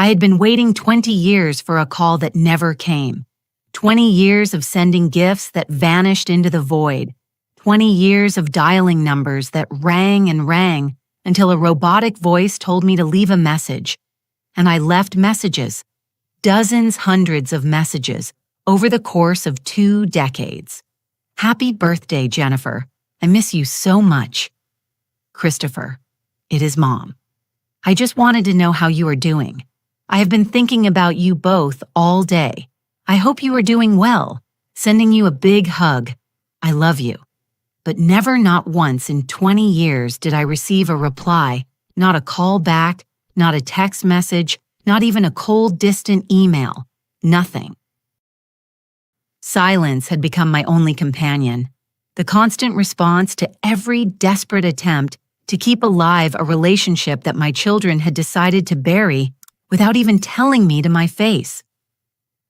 I had been waiting 20 years for a call that never came. 20 years of sending gifts that vanished into the void. 20 years of dialing numbers that rang and rang until a robotic voice told me to leave a message. And I left messages, dozens, hundreds of messages, over the course of 2 decades. Happy birthday, Jennifer. I miss you so much. Christopher, it is Mom. I just wanted to know how you are doing. I have been thinking about you both all day. I hope you are doing well. Sending you a big hug. I love you. But never, not once in 20 years did I receive a reply, not a call back, not a text message, not even a cold, distant email. Nothing. Silence had become my only companion. The constant response to every desperate attempt to keep alive a relationship that my children had decided to bury without even telling me to my face.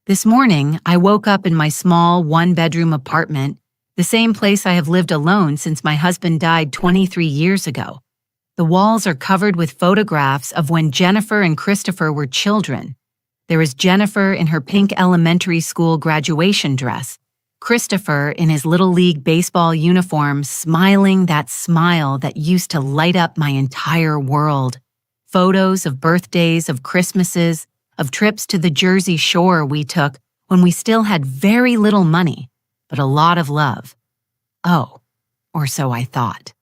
This morning, I woke up in my small one-bedroom apartment, the same place I have lived alone since my husband died 23 years ago. The walls are covered with photographs of when Jennifer and Christopher were children. There is Jennifer in her pink elementary school graduation dress, Christopher in his Little League baseball uniform smiling that smile that used to light up my entire world. Photos of birthdays, of Christmases, of trips to the Jersey Shore we took when we still had very little money, but a lot of love. Oh, or so I thought.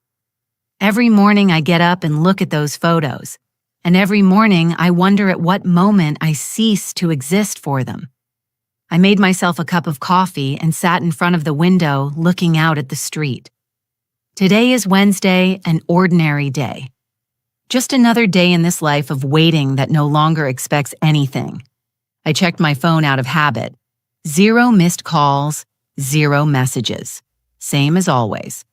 Every morning I get up and look at those photos, and every morning I wonder at what moment I cease to exist for them. I made myself a cup of coffee and sat in front of the window looking out at the street. Today is Wednesday, an ordinary day. Just another day in this life of waiting that no longer expects anything. I checked my phone out of habit. 0 missed calls, 0 messages. Same as always.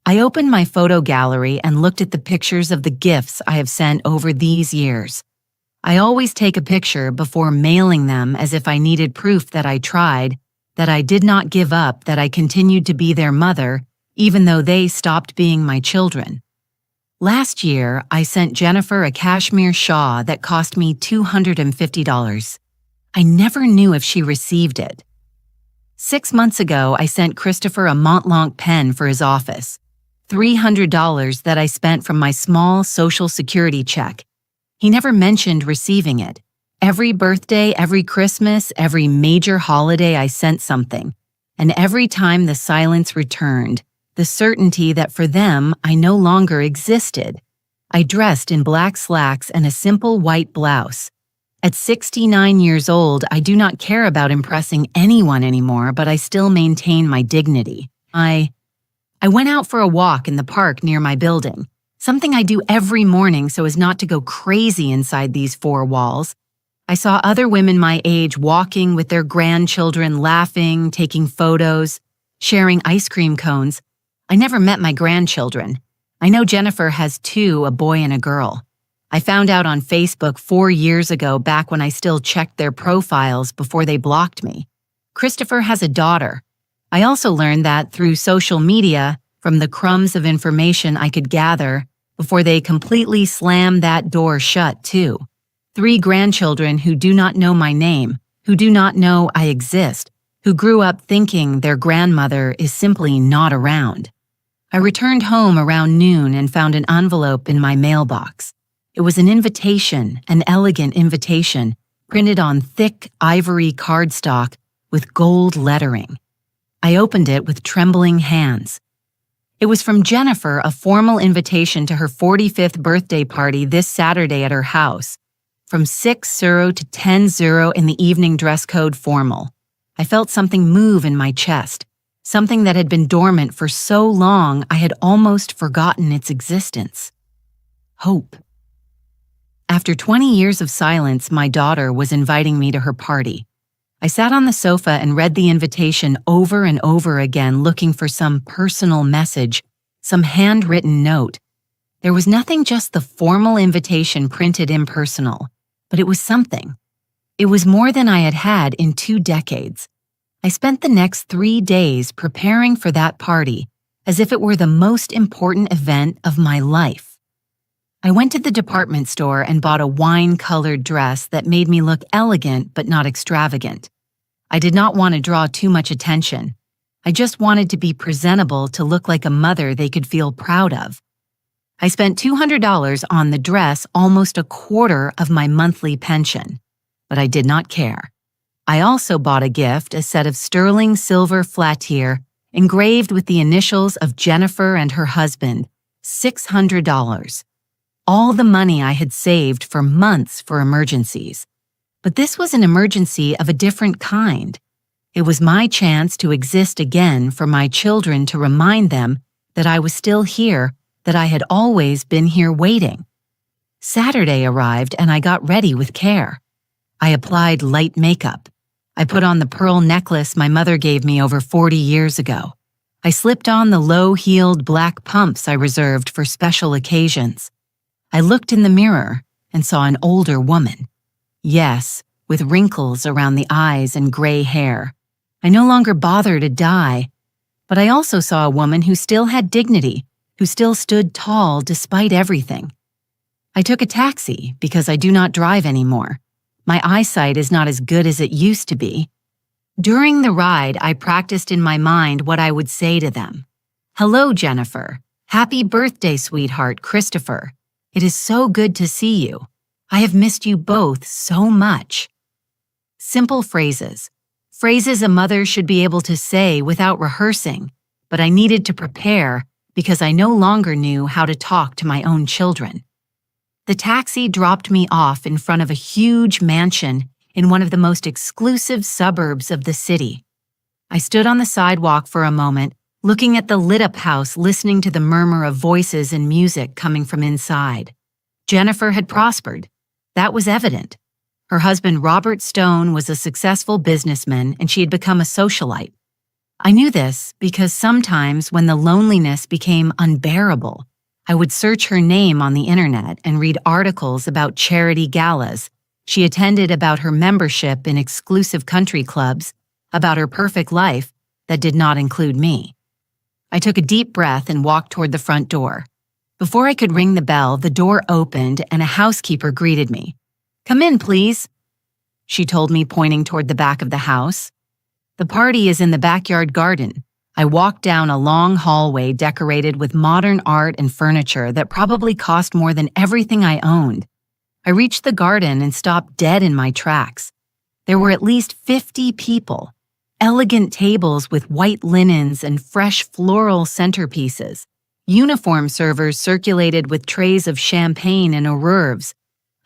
I opened my photo gallery and looked at the pictures of the gifts I have sent over these years. I always take a picture before mailing them as if I needed proof that I tried, that I did not give up, that I continued to be their mother, even though they stopped being my children. Last year, I sent Jennifer a cashmere shawl that cost me $250. I never knew if she received it. 6 months ago, I sent Christopher a Montblanc pen for his office. $300 that I spent from my small Social Security check. He never mentioned receiving it. Every birthday, every Christmas, every major holiday I sent something. And every time the silence returned, the certainty that for them I no longer existed. I dressed in black slacks and a simple white blouse. At 69 years old, I do not care about impressing anyone anymore, but I still maintain my dignity. I went out for a walk in the park near my building, something I do every morning so as not to go crazy inside these 4 walls. I saw other women my age walking with their grandchildren, laughing, taking photos, sharing ice cream cones. I never met my grandchildren. I know Jennifer has 2, a boy and a girl. I found out on Facebook 4 years ago, back when I still checked their profiles before they blocked me. Christopher has a daughter. I also learned that through social media, from the crumbs of information I could gather, before they completely slammed that door shut too. 3 grandchildren who do not know my name, who do not know I exist, who grew up thinking their grandmother is simply not around. I returned home around noon and found an envelope in my mailbox. It was an invitation, an elegant invitation, printed on thick ivory cardstock with gold lettering. I opened it with trembling hands. It was from Jennifer, a formal invitation to her 45th birthday party this Saturday at her house. From 6:00 to 10:00 in the evening, dress code formal. I felt something move in my chest. Something that had been dormant for so long I had almost forgotten its existence. Hope. After 20 years of silence, my daughter was inviting me to her party. I sat on the sofa and read the invitation over and over again, looking for some personal message, some handwritten note. There was nothing, just the formal invitation printed impersonal, but it was something. It was more than I had had in 2 decades. I spent the next 3 days preparing for that party as if it were the most important event of my life. I went to the department store and bought a wine-colored dress that made me look elegant but not extravagant. I did not want to draw too much attention. I just wanted to be presentable to look like a mother they could feel proud of. I spent $200 on the dress, almost a quarter of my monthly pension, but I did not care. I also bought a gift, a set of sterling silver flattier engraved with the initials of Jennifer and her husband, $600. All the money I had saved for months for emergencies. But this was an emergency of a different kind. It was my chance to exist again for my children, to remind them that I was still here, that I had always been here waiting. Saturday arrived and I got ready with care. I applied light makeup. I put on the pearl necklace my mother gave me over 40 years ago. I slipped on the low-heeled black pumps I reserved for special occasions. I looked in the mirror and saw an older woman. Yes, with wrinkles around the eyes and gray hair. I no longer bothered to dye, but I also saw a woman who still had dignity, who still stood tall despite everything. I took a taxi because I do not drive anymore. My eyesight is not as good as it used to be. During the ride, I practiced in my mind what I would say to them. Hello, Jennifer. Happy birthday, sweetheart, Christopher. It is so good to see you. I have missed you both so much. Simple phrases. Phrases a mother should be able to say without rehearsing, but I needed to prepare because I no longer knew how to talk to my own children. The taxi dropped me off in front of a huge mansion in one of the most exclusive suburbs of the city. I stood on the sidewalk for a moment, looking at the lit-up house, listening to the murmur of voices and music coming from inside. Jennifer had prospered. That was evident. Her husband, Robert Stone, was a successful businessman, and she had become a socialite. I knew this because sometimes when the loneliness became unbearable, I would search her name on the internet and read articles about charity galas she attended, about her membership in exclusive country clubs, about her perfect life that did not include me. I took a deep breath and walked toward the front door. Before I could ring the bell, the door opened and a housekeeper greeted me. "Come in, please," she told me, pointing toward the back of the house. "The party is in the backyard garden." I walked down a long hallway decorated with modern art and furniture that probably cost more than everything I owned. I reached the garden and stopped dead in my tracks. There were at least 50 people. Elegant tables with white linens and fresh floral centerpieces. Uniform servers circulated with trays of champagne and hors d'oeuvres.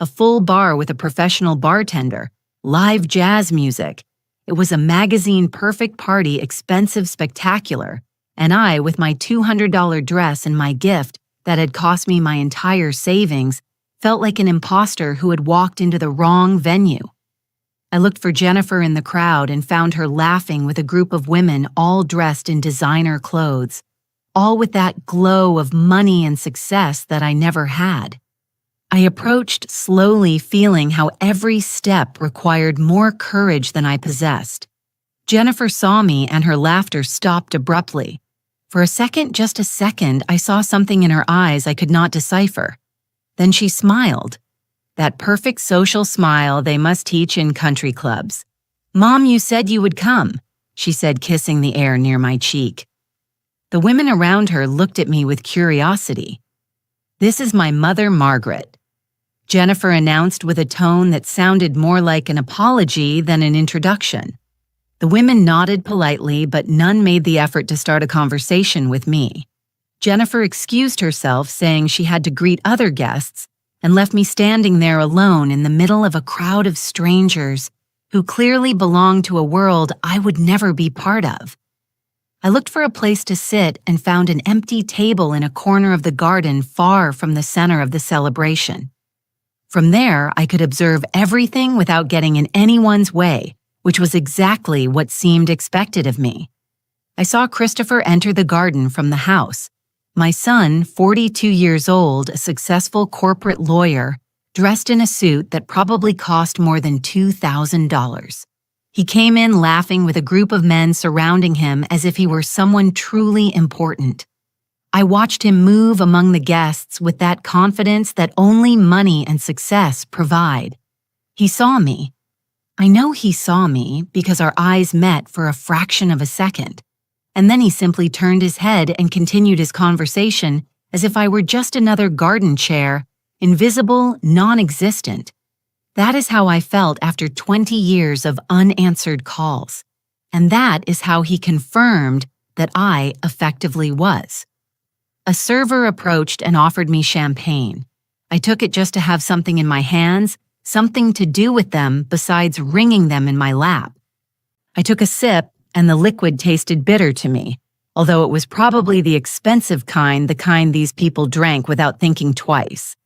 A full bar with a professional bartender. Live jazz music. It was a magazine-perfect party, expensive, spectacular. And I, with my $200 dress and my gift that had cost me my entire savings, felt like an imposter who had walked into the wrong venue. I looked for Jennifer in the crowd and found her laughing with a group of women all dressed in designer clothes, all with that glow of money and success that I never had. I approached slowly, feeling how every step required more courage than I possessed. Jennifer saw me and her laughter stopped abruptly. For a second, just a second, I saw something in her eyes I could not decipher. Then she smiled. That perfect social smile they must teach in country clubs. "Mom, you said you would come," she said, kissing the air near my cheek. The women around her looked at me with curiosity. "This is my mother, Margaret," Jennifer announced with a tone that sounded more like an apology than an introduction. The women nodded politely, but none made the effort to start a conversation with me. Jennifer excused herself, saying she had to greet other guests, and left me standing there alone in the middle of a crowd of strangers who clearly belonged to a world I would never be part of. I looked for a place to sit and found an empty table in a corner of the garden far from the center of the celebration. From there, I could observe everything without getting in anyone's way, which was exactly what seemed expected of me. I saw Christopher enter the garden from the house. My son, 42 years old, a successful corporate lawyer, dressed in a suit that probably cost more than $2,000. He came in laughing with a group of men surrounding him as if he were someone truly important. I watched him move among the guests with that confidence that only money and success provide. He saw me. I know he saw me because our eyes met for a fraction of a second, and then he simply turned his head and continued his conversation as if I were just another garden chair, invisible, non-existent. That is how I felt after 20 years of unanswered calls, and that is how he confirmed that I effectively was. A server approached and offered me champagne. I took it just to have something in my hands, something to do with them besides wringing them in my lap. I took a sip, and the liquid tasted bitter to me, although it was probably the expensive kind, the kind these people drank without thinking twice.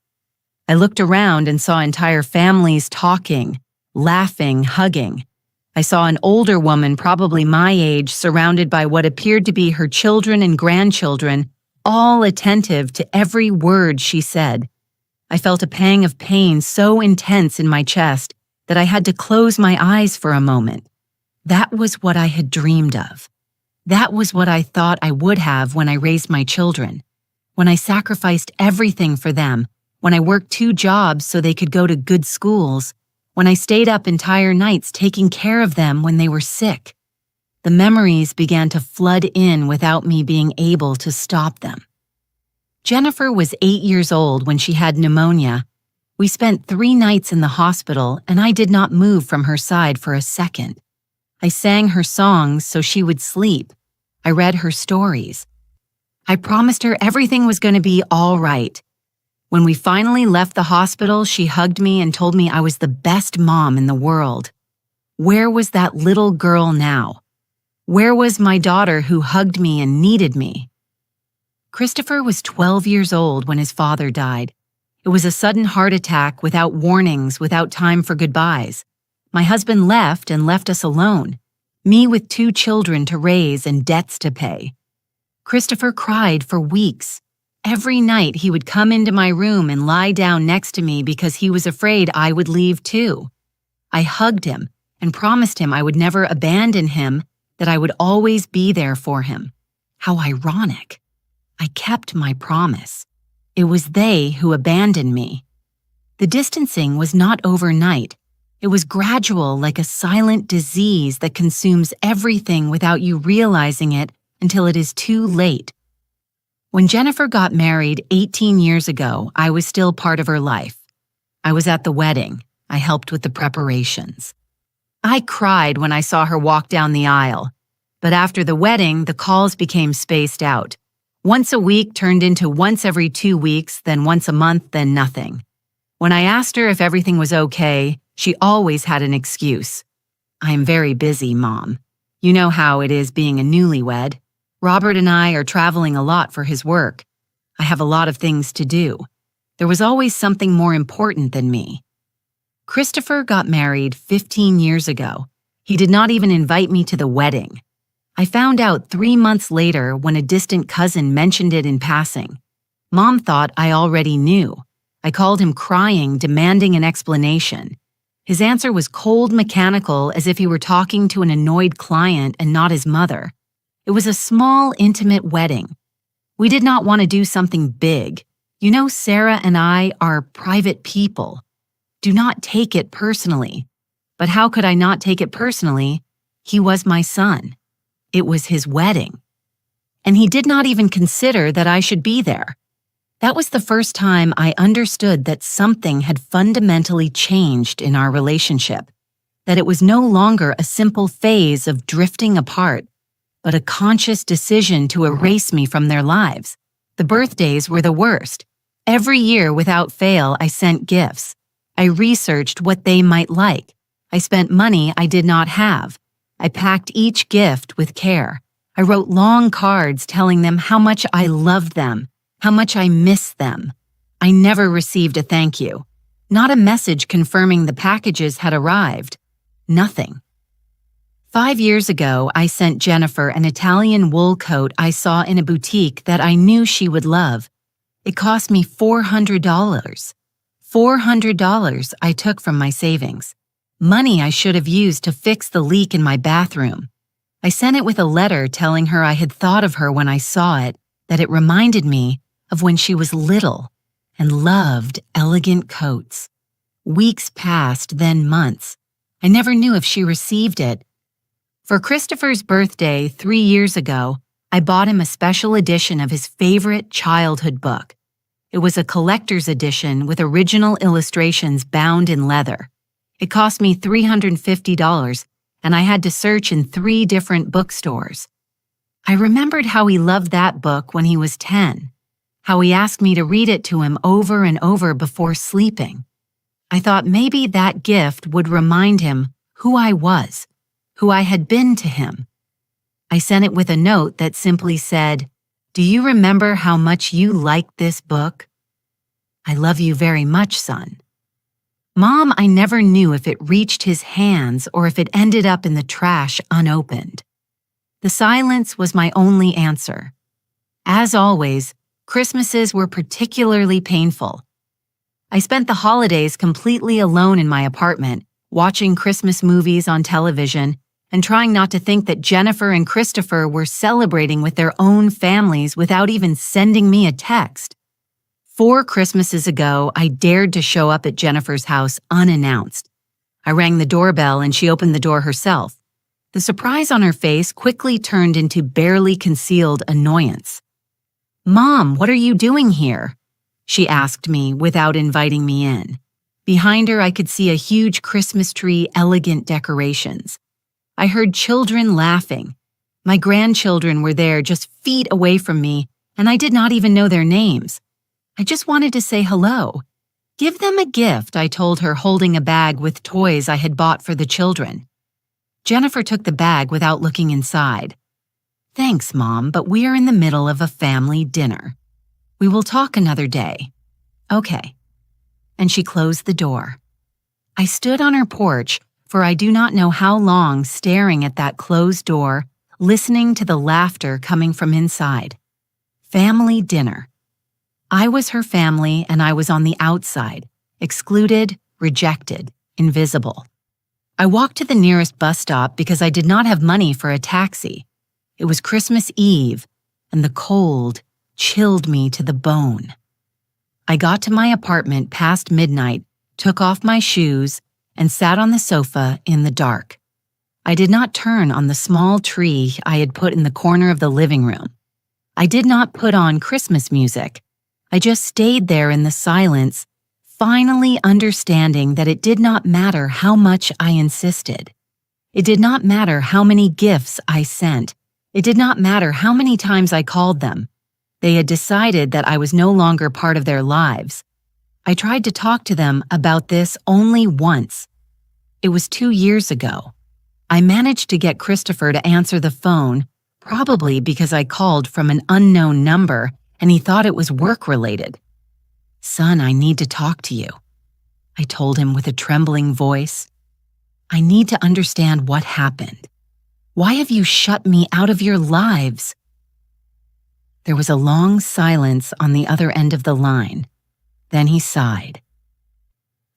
I looked around and saw entire families talking, laughing, hugging. I saw an older woman, probably my age, surrounded by what appeared to be her children and grandchildren, all attentive to every word she said. I felt a pang of pain so intense in my chest that I had to close my eyes for a moment. That was what I had dreamed of. That was what I thought I would have when I raised my children, when I sacrificed everything for them, when I worked 2 jobs so they could go to good schools, when I stayed up entire nights taking care of them when they were sick. The memories began to flood in without me being able to stop them. Jennifer was 8 years old when she had pneumonia. We spent 3 nights in the hospital, and I did not move from her side for a second. I sang her songs so she would sleep. I read her stories. I promised her everything was going to be all right. When we finally left the hospital, she hugged me and told me I was the best mom in the world. Where was that little girl now? Where was my daughter who hugged me and needed me? Christopher was 12 years old when his father died. It was a sudden heart attack without warnings, without time for goodbyes. My husband left and left us alone, me with 2 children to raise and debts to pay. Christopher cried for weeks. Every night he would come into my room and lie down next to me because he was afraid I would leave too. I hugged him and promised him I would never abandon him, that I would always be there for him. How ironic. I kept my promise. It was they who abandoned me. The distancing was not overnight. It was gradual, like a silent disease that consumes everything without you realizing it until it is too late. When Jennifer got married 18 years ago, I was still part of her life. I was at the wedding. I helped with the preparations. I cried when I saw her walk down the aisle. But after the wedding, the calls became spaced out. Once a week turned into once every 2 weeks, then once a month, then nothing. When I asked her if everything was okay, she always had an excuse. "I am very busy, Mom. You know how it is being a newlywed. Robert and I are traveling a lot for his work. I have a lot of things to do. There was always something more important than me." Christopher got married 15 years ago. He did not even invite me to the wedding. I found out 3 months later when a distant cousin mentioned it in passing. Mom thought I already knew. I called him crying, demanding an explanation. His answer was cold, mechanical, as if he were talking to an annoyed client and not his mother. It was a small, intimate wedding. We did not want to do something big. You know, Sarah and I are private people. Do not take it personally. But how could I not take it personally? He was my son. It was his wedding. And he did not even consider that I should be there. That was the first time I understood that something had fundamentally changed in our relationship, that it was no longer a simple phase of drifting apart, but a conscious decision to erase me from their lives. The birthdays were the worst. Every year, without fail, I sent gifts. I researched what they might like. I spent money I did not have. I packed each gift with care. I wrote long cards telling them how much I loved them, how much I missed them. I never received a thank you. Not a message confirming the packages had arrived. Nothing. 5 years ago, I sent Jennifer an Italian wool coat I saw in a boutique that I knew she would love. It cost me $400. $400 I took from my savings. Money I should have used to fix the leak in my bathroom. I sent it with a letter telling her I had thought of her when I saw it, that it reminded me of when she was little and loved elegant coats. Weeks passed, then months. I never knew if she received it. For Christopher's birthday 3 years ago, I bought him a special edition of his favorite childhood book. It was a collector's edition with original illustrations bound in leather. It cost me $350, and I had to search in 3 different bookstores. I remembered how he loved that book when he was 10, how he asked me to read it to him over and over before sleeping. I thought maybe that gift would remind him who I was, who I had been to him. I sent it with a note that simply said, "Do you remember how much you liked this book? I love you very much, son." Mom, I never knew if it reached his hands or if it ended up in the trash unopened. The silence was my only answer. As always, Christmases were particularly painful. I spent the holidays completely alone in my apartment, watching Christmas movies on television and trying not to think that Jennifer and Christopher were celebrating with their own families without even sending me a text. 4 Christmases ago, I dared to show up at Jennifer's house unannounced. I rang the doorbell and she opened the door herself. The surprise on her face quickly turned into barely concealed annoyance. "Mom, what are you doing here?" she asked me without inviting me in. Behind her, I could see a huge Christmas tree, elegant decorations. I heard children laughing. My grandchildren were there just feet away from me, and I did not even know their names. I just wanted to say hello. "Give them a gift," I told her, holding a bag with toys I had bought for the children. Jennifer took the bag without looking inside. "Thanks, Mom, but we are in the middle of a family dinner. We will talk another day." "Okay." And she closed the door. I stood on her porch for I do not know how long, staring at that closed door, listening to the laughter coming from inside. Family dinner. I was her family and I was on the outside, excluded, rejected, invisible. I walked to the nearest bus stop because I did not have money for a taxi. It was Christmas Eve, and the cold chilled me to the bone. I got to my apartment past midnight, took off my shoes, and sat on the sofa in the dark. I did not turn on the small tree I had put in the corner of the living room. I did not put on Christmas music. I just stayed there in the silence, finally understanding that it did not matter how much I insisted. It did not matter how many gifts I sent. It did not matter how many times I called them. They had decided that I was no longer part of their lives. I tried to talk to them about this only once. It was 2 years ago. I managed to get Christopher to answer the phone, probably because I called from an unknown number and he thought it was work-related. "Son, I need to talk to you," I told him with a trembling voice. "I need to understand what happened. Why have you shut me out of your lives?" There was a long silence on the other end of the line. Then he sighed.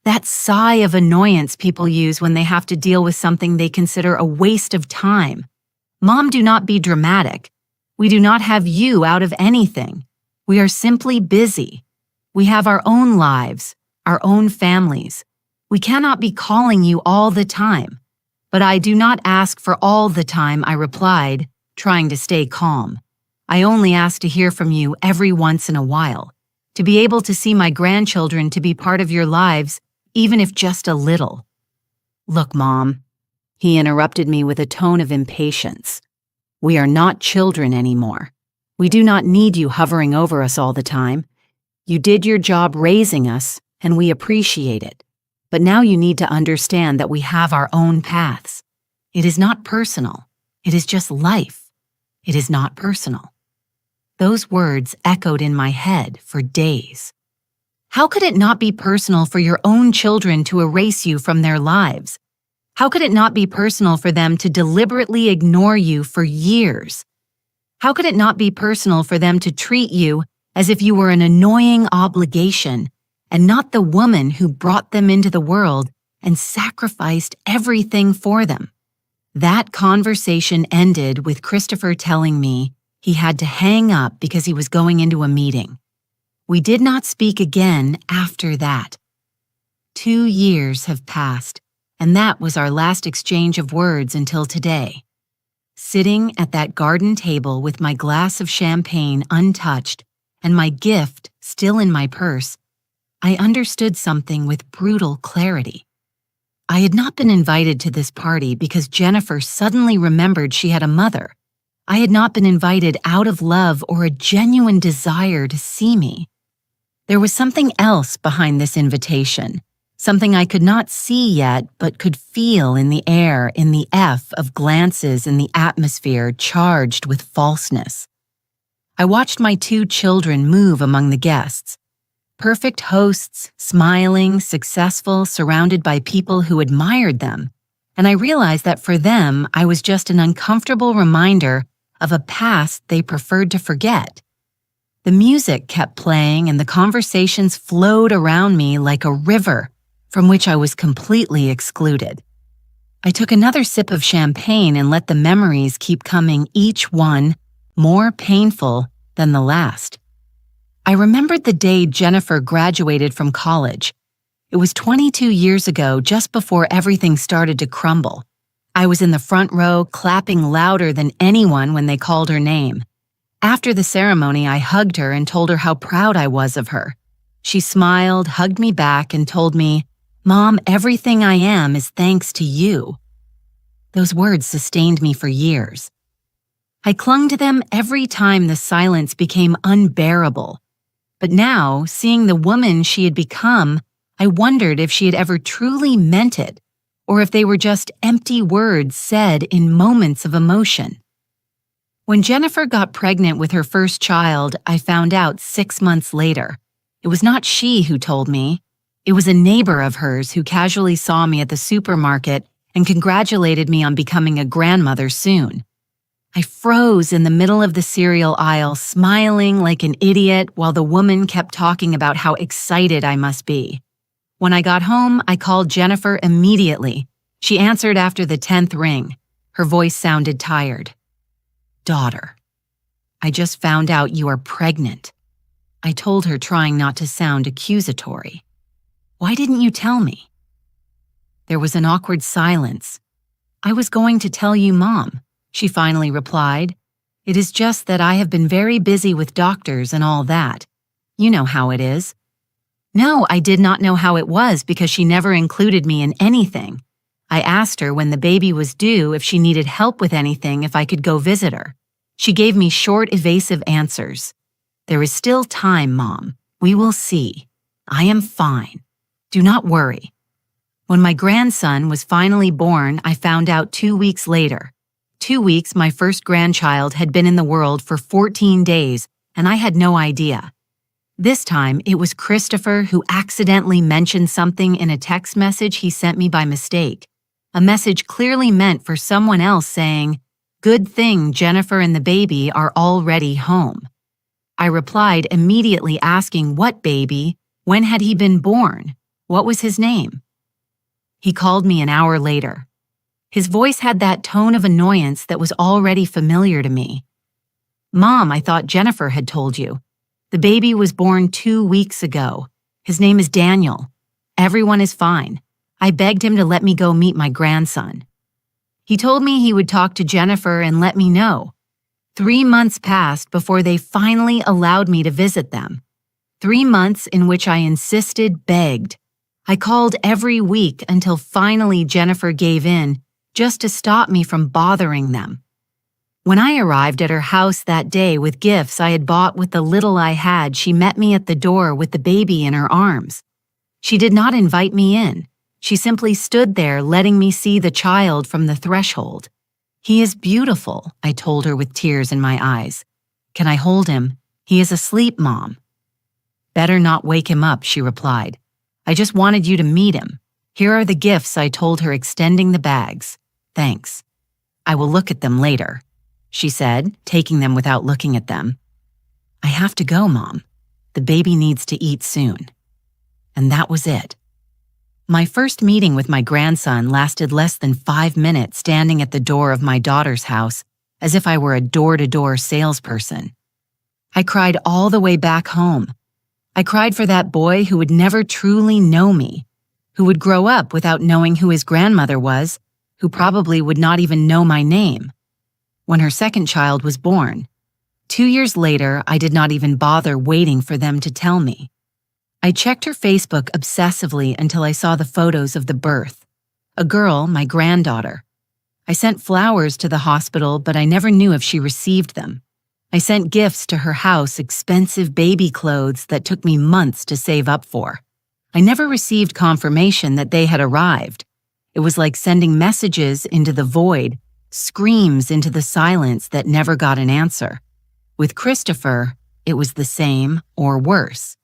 That sigh of annoyance people use when they have to deal with something they consider a waste of time. Mom, do not be dramatic. We do not have you out of anything. We are simply busy. We have our own lives, our own families. We cannot be calling you all the time. But I do not ask for all the time, I replied, trying to stay calm. I only ask to hear from you every once in a while, to be able to see my grandchildren, to be part of your lives, even if just a little. Look, Mom, he interrupted me with a tone of impatience. We are not children anymore. We do not need you hovering over us all the time. You did your job raising us, and we appreciate it. But now you need to understand that we have our own paths. It is not personal. It is just life. It is not personal. Those words echoed in my head for days. How could it not be personal for your own children to erase you from their lives? How could it not be personal for them to deliberately ignore you for years? How could it not be personal for them to treat you as if you were an annoying obligation and not the woman who brought them into the world and sacrificed everything for them? That conversation ended with Christopher telling me He had to hang up because he was going into a meeting. We did not speak again after that. 2 years have passed, and that was our last exchange of words until today. Sitting at that garden table with my glass of champagne untouched and my gift still in my purse, I understood something with brutal clarity. I had not been invited to this party because Jennifer suddenly remembered she had a mother. I had not been invited out of love or a genuine desire to see me. There was something else behind this invitation, something I could not see yet but could feel in the air, in the F of glances in the atmosphere charged with falseness. I watched my 2 children move among the guests. Perfect hosts, smiling, successful, surrounded by people who admired them, and I realized that for them I was just an uncomfortable reminder of a past they preferred to forget. The music kept playing and the conversations flowed around me like a river from which I was completely excluded. I took another sip of champagne and let the memories keep coming, each one more painful than the last. I remembered the day Jennifer graduated from college. It was 22 years ago, just before everything started to crumble. I was in the front row, clapping louder than anyone when they called her name. After the ceremony, I hugged her and told her how proud I was of her. She smiled, hugged me back, and told me, "Mom, everything I am is thanks to you." Those words sustained me for years. I clung to them every time the silence became unbearable. But now, seeing the woman she had become, I wondered if she had ever truly meant it, or if they were just empty words said in moments of emotion. When Jennifer got pregnant with her first child, I found out 6 months later. It was not she who told me. It was a neighbor of hers who casually saw me at the supermarket and congratulated me on becoming a grandmother soon. I froze in the middle of the cereal aisle, smiling like an idiot while the woman kept talking about how excited I must be. When I got home, I called Jennifer immediately. She answered after the 10th ring. Her voice sounded tired. "Daughter, I just found out you are pregnant," I told her, trying not to sound accusatory. "Why didn't you tell me?" There was an awkward silence. "I was going to tell you, Mom," she finally replied. "It is just that I have been very busy with doctors and all that. You know how it is." No, I did not know how it was because she never included me in anything. I asked her when the baby was due if she needed help with anything, if I could go visit her. She gave me short, evasive answers. "There is still time, Mom. We will see. I am fine. Do not worry." When my grandson was finally born, I found out 2 weeks later. 2 weeks my first grandchild had been in the world for 14 days, and I had no idea. This time, it was Christopher who accidentally mentioned something in a text message he sent me by mistake. A message clearly meant for someone else saying, "Good thing Jennifer and the baby are already home." I replied immediately asking what baby, when had he been born, what was his name? He called me an hour later. His voice had that tone of annoyance that was already familiar to me. "Mom, I thought Jennifer had told you. The baby was born 2 weeks ago. His name is Daniel. Everyone is fine. I begged him to let me go meet my grandson. He told me he would talk to Jennifer and let me know. 3 months passed before they finally allowed me to visit them. 3 months in which I insisted, begged. I called every week until finally Jennifer gave in, just to stop me from bothering them. When I arrived at her house that day with gifts I had bought with the little I had, she met me at the door with the baby in her arms. She did not invite me in. She simply stood there letting me see the child from the threshold. "He is beautiful," I told her with tears in my eyes. "Can I hold him? He is asleep, Mom." "Better not wake him up," she replied. "I just wanted you to meet him. Here are the gifts," I told her, extending the bags. "Thanks. I will look at them later," she said, taking them without looking at them. "I have to go, Mom. The baby needs to eat soon." And that was it. My first meeting with my grandson lasted less than 5 minutes standing at the door of my daughter's house, as if I were a door-to-door salesperson. I cried all the way back home. I cried for that boy who would never truly know me, who would grow up without knowing who his grandmother was, who probably would not even know my name. When her second child was born, 2 years later, I did not even bother waiting for them to tell me. I checked her Facebook obsessively until I saw the photos of the birth. A girl, my granddaughter. I sent flowers to the hospital, but I never knew if she received them. I sent gifts to her house, expensive baby clothes that took me months to save up for. I never received confirmation that they had arrived. It was like sending messages into the void, screams into the silence that never got an answer. With Christopher, it was the same or worse.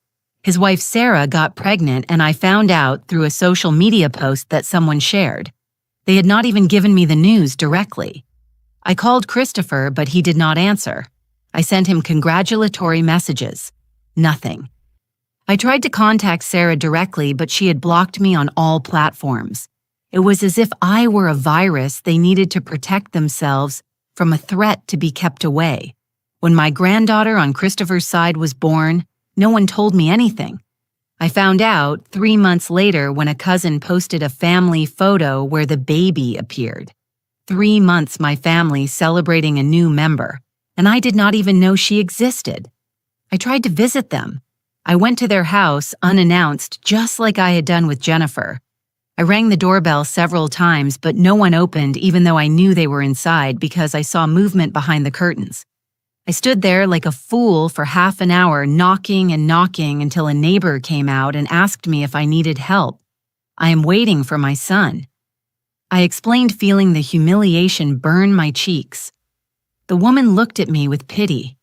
His wife Sarah got pregnant, and I found out through a social media post that someone shared. They had not even given me the news directly. I called Christopher, but he did not answer. I sent him congratulatory messages. Nothing. I tried to contact Sarah directly, but she had blocked me on all platforms. It was as if I were a virus they needed to protect themselves from a threat to be kept away. When my granddaughter on Christopher's side was born, no one told me anything. I found out 3 months later when a cousin posted a family photo where the baby appeared. 3 months my family celebrating a new member, and I did not even know she existed. I tried to visit them. I went to their house unannounced, just like I had done with Jennifer. I rang the doorbell several times, but no one opened even though I knew they were inside because I saw movement behind the curtains. I stood there like a fool for half an hour, knocking and knocking until a neighbor came out and asked me if I needed help. I am waiting for my son. I explained, feeling the humiliation burn my cheeks. The woman looked at me with pity.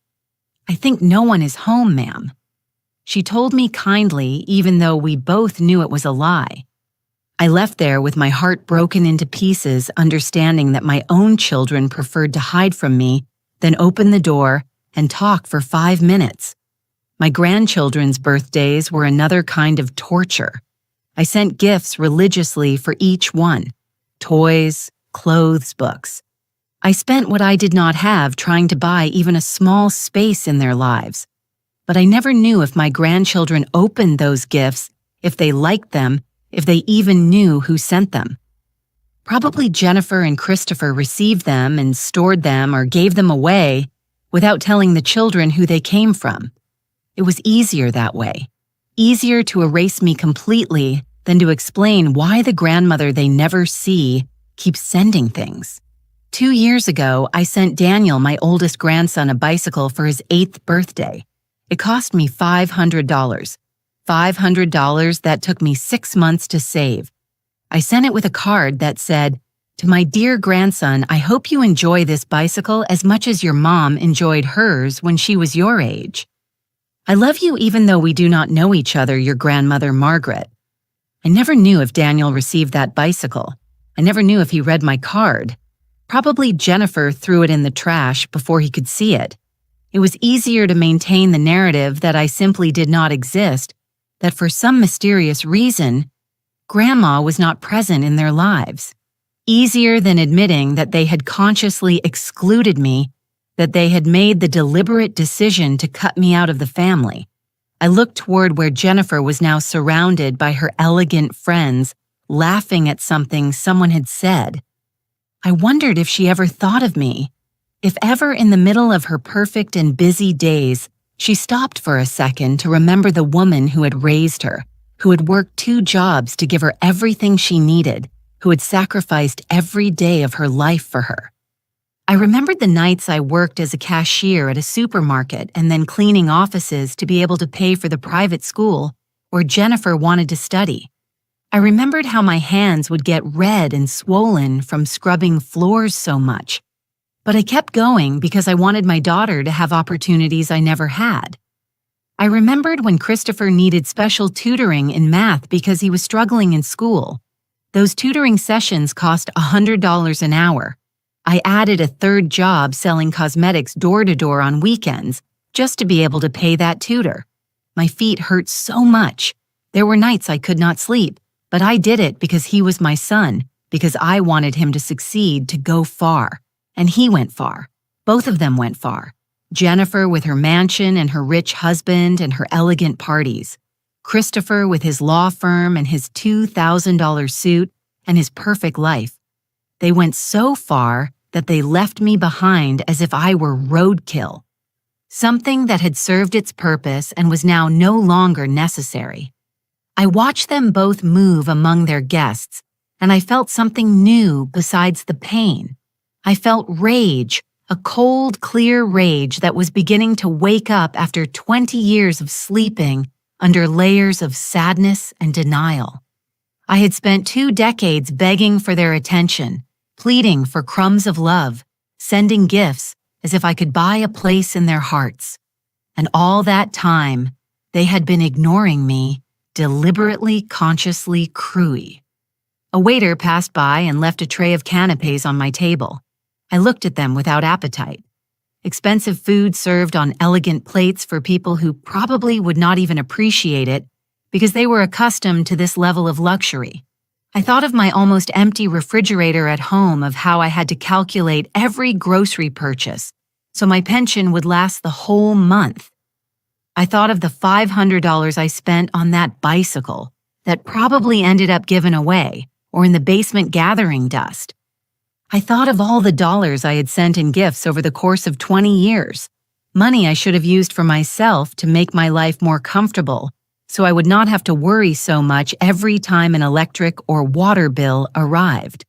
"I think no one is home, ma'am." She told me kindly, even though we both knew it was a lie. I left there with my heart broken into pieces, understanding that my own children preferred to hide from me than open the door and talk for 5 minutes. My grandchildren's birthdays were another kind of torture. I sent gifts religiously for each one: toys, clothes, books. I spent what I did not have trying to buy even a small space in their lives. But I never knew if my grandchildren opened those gifts, if they liked them, if they even knew who sent them. Probably Jennifer and Christopher received them and stored them or gave them away without telling the children who they came from. It was easier that way. Easier to erase me completely than to explain why the grandmother they never see keeps sending things. 2 years ago, I sent Daniel, my oldest grandson, a bicycle for his 8th birthday. It cost me $500. $500 that took me 6 months to save. I sent it with a card that said, "To my dear grandson, I hope you enjoy this bicycle as much as your mom enjoyed hers when she was your age. I love you even though we do not know each other, your grandmother, Margaret." I never knew if Daniel received that bicycle. I never knew if he read my card. Probably Jennifer threw it in the trash before he could see it. It was easier to maintain the narrative that I simply did not exist, that for some mysterious reason, Grandma was not present in their lives. Easier than admitting that they had consciously excluded me, that they had made the deliberate decision to cut me out of the family. I looked toward where Jennifer was now surrounded by her elegant friends, laughing at something someone had said. I wondered if she ever thought of me, if ever in the middle of her perfect and busy days, she stopped for a second to remember the woman who had raised her, who had worked 2 jobs to give her everything she needed, who had sacrificed every day of her life for her. I remembered the nights I worked as a cashier at a supermarket and then cleaning offices to be able to pay for the private school where Jennifer wanted to study. I remembered how my hands would get red and swollen from scrubbing floors so much. But I kept going because I wanted my daughter to have opportunities I never had. I remembered when Christopher needed special tutoring in math because he was struggling in school. Those tutoring sessions cost $100 an hour. I added a 3rd job selling cosmetics door-to-door on weekends just to be able to pay that tutor. My feet hurt so much. There were nights I could not sleep, but I did it because he was my son, because I wanted him to succeed, to go far. And he went far. Both of them went far. Jennifer with her mansion and her rich husband and her elegant parties. Christopher with his law firm and his $2,000 suit and his perfect life. They went so far that they left me behind as if I were roadkill. Something that had served its purpose and was now no longer necessary. I watched them both move among their guests, and I felt something new besides the pain. I felt rage, a cold, clear rage that was beginning to wake up after 20 years of sleeping under layers of sadness and denial. I had spent 2 decades begging for their attention, pleading for crumbs of love, sending gifts as if I could buy a place in their hearts. And all that time, they had been ignoring me, deliberately, consciously cruel. A waiter passed by and left a tray of canapés on my table. I looked at them without appetite. Expensive food served on elegant plates for people who probably would not even appreciate it because they were accustomed to this level of luxury. I thought of my almost empty refrigerator at home, of how I had to calculate every grocery purchase so my pension would last the whole month. I thought of the $500 I spent on that bicycle that probably ended up given away or in the basement gathering dust. I thought of all the dollars I had sent in gifts over the course of 20 years, money I should have used for myself to make my life more comfortable so I would not have to worry so much every time an electric or water bill arrived.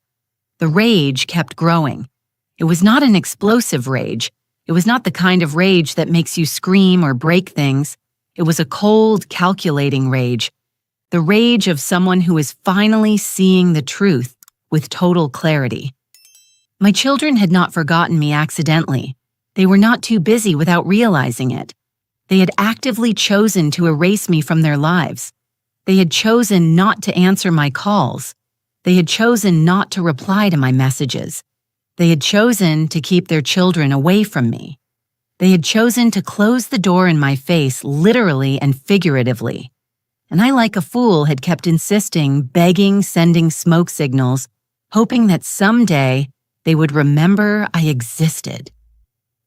The rage kept growing. It was not an explosive rage. It was not the kind of rage that makes you scream or break things. It was a cold, calculating rage. The rage of someone who is finally seeing the truth with total clarity. My children had not forgotten me accidentally. They were not too busy without realizing it. They had actively chosen to erase me from their lives. They had chosen not to answer my calls. They had chosen not to reply to my messages. They had chosen to keep their children away from me. They had chosen to close the door in my face, literally and figuratively. And I, like a fool, had kept insisting, begging, sending smoke signals, hoping that someday they would remember I existed.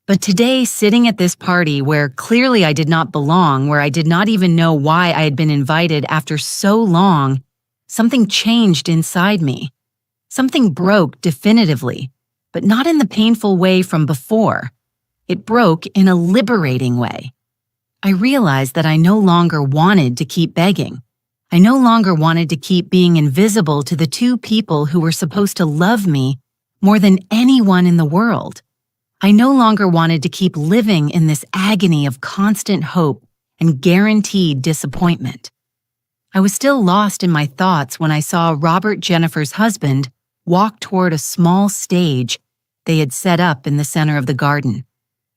But today, sitting at this party where clearly I did not belong, where I did not even know why I had been invited after so long, something changed inside me. Something broke definitively, but not in the painful way from before. It broke in a liberating way. I realized that I no longer wanted to keep begging. I no longer wanted to keep being invisible to the 2 people who were supposed to love me more than anyone in the world. I no longer wanted to keep living in this agony of constant hope and guaranteed disappointment. I was still lost in my thoughts when I saw Robert, Jennifer's husband, walk toward a small stage they had set up in the center of the garden.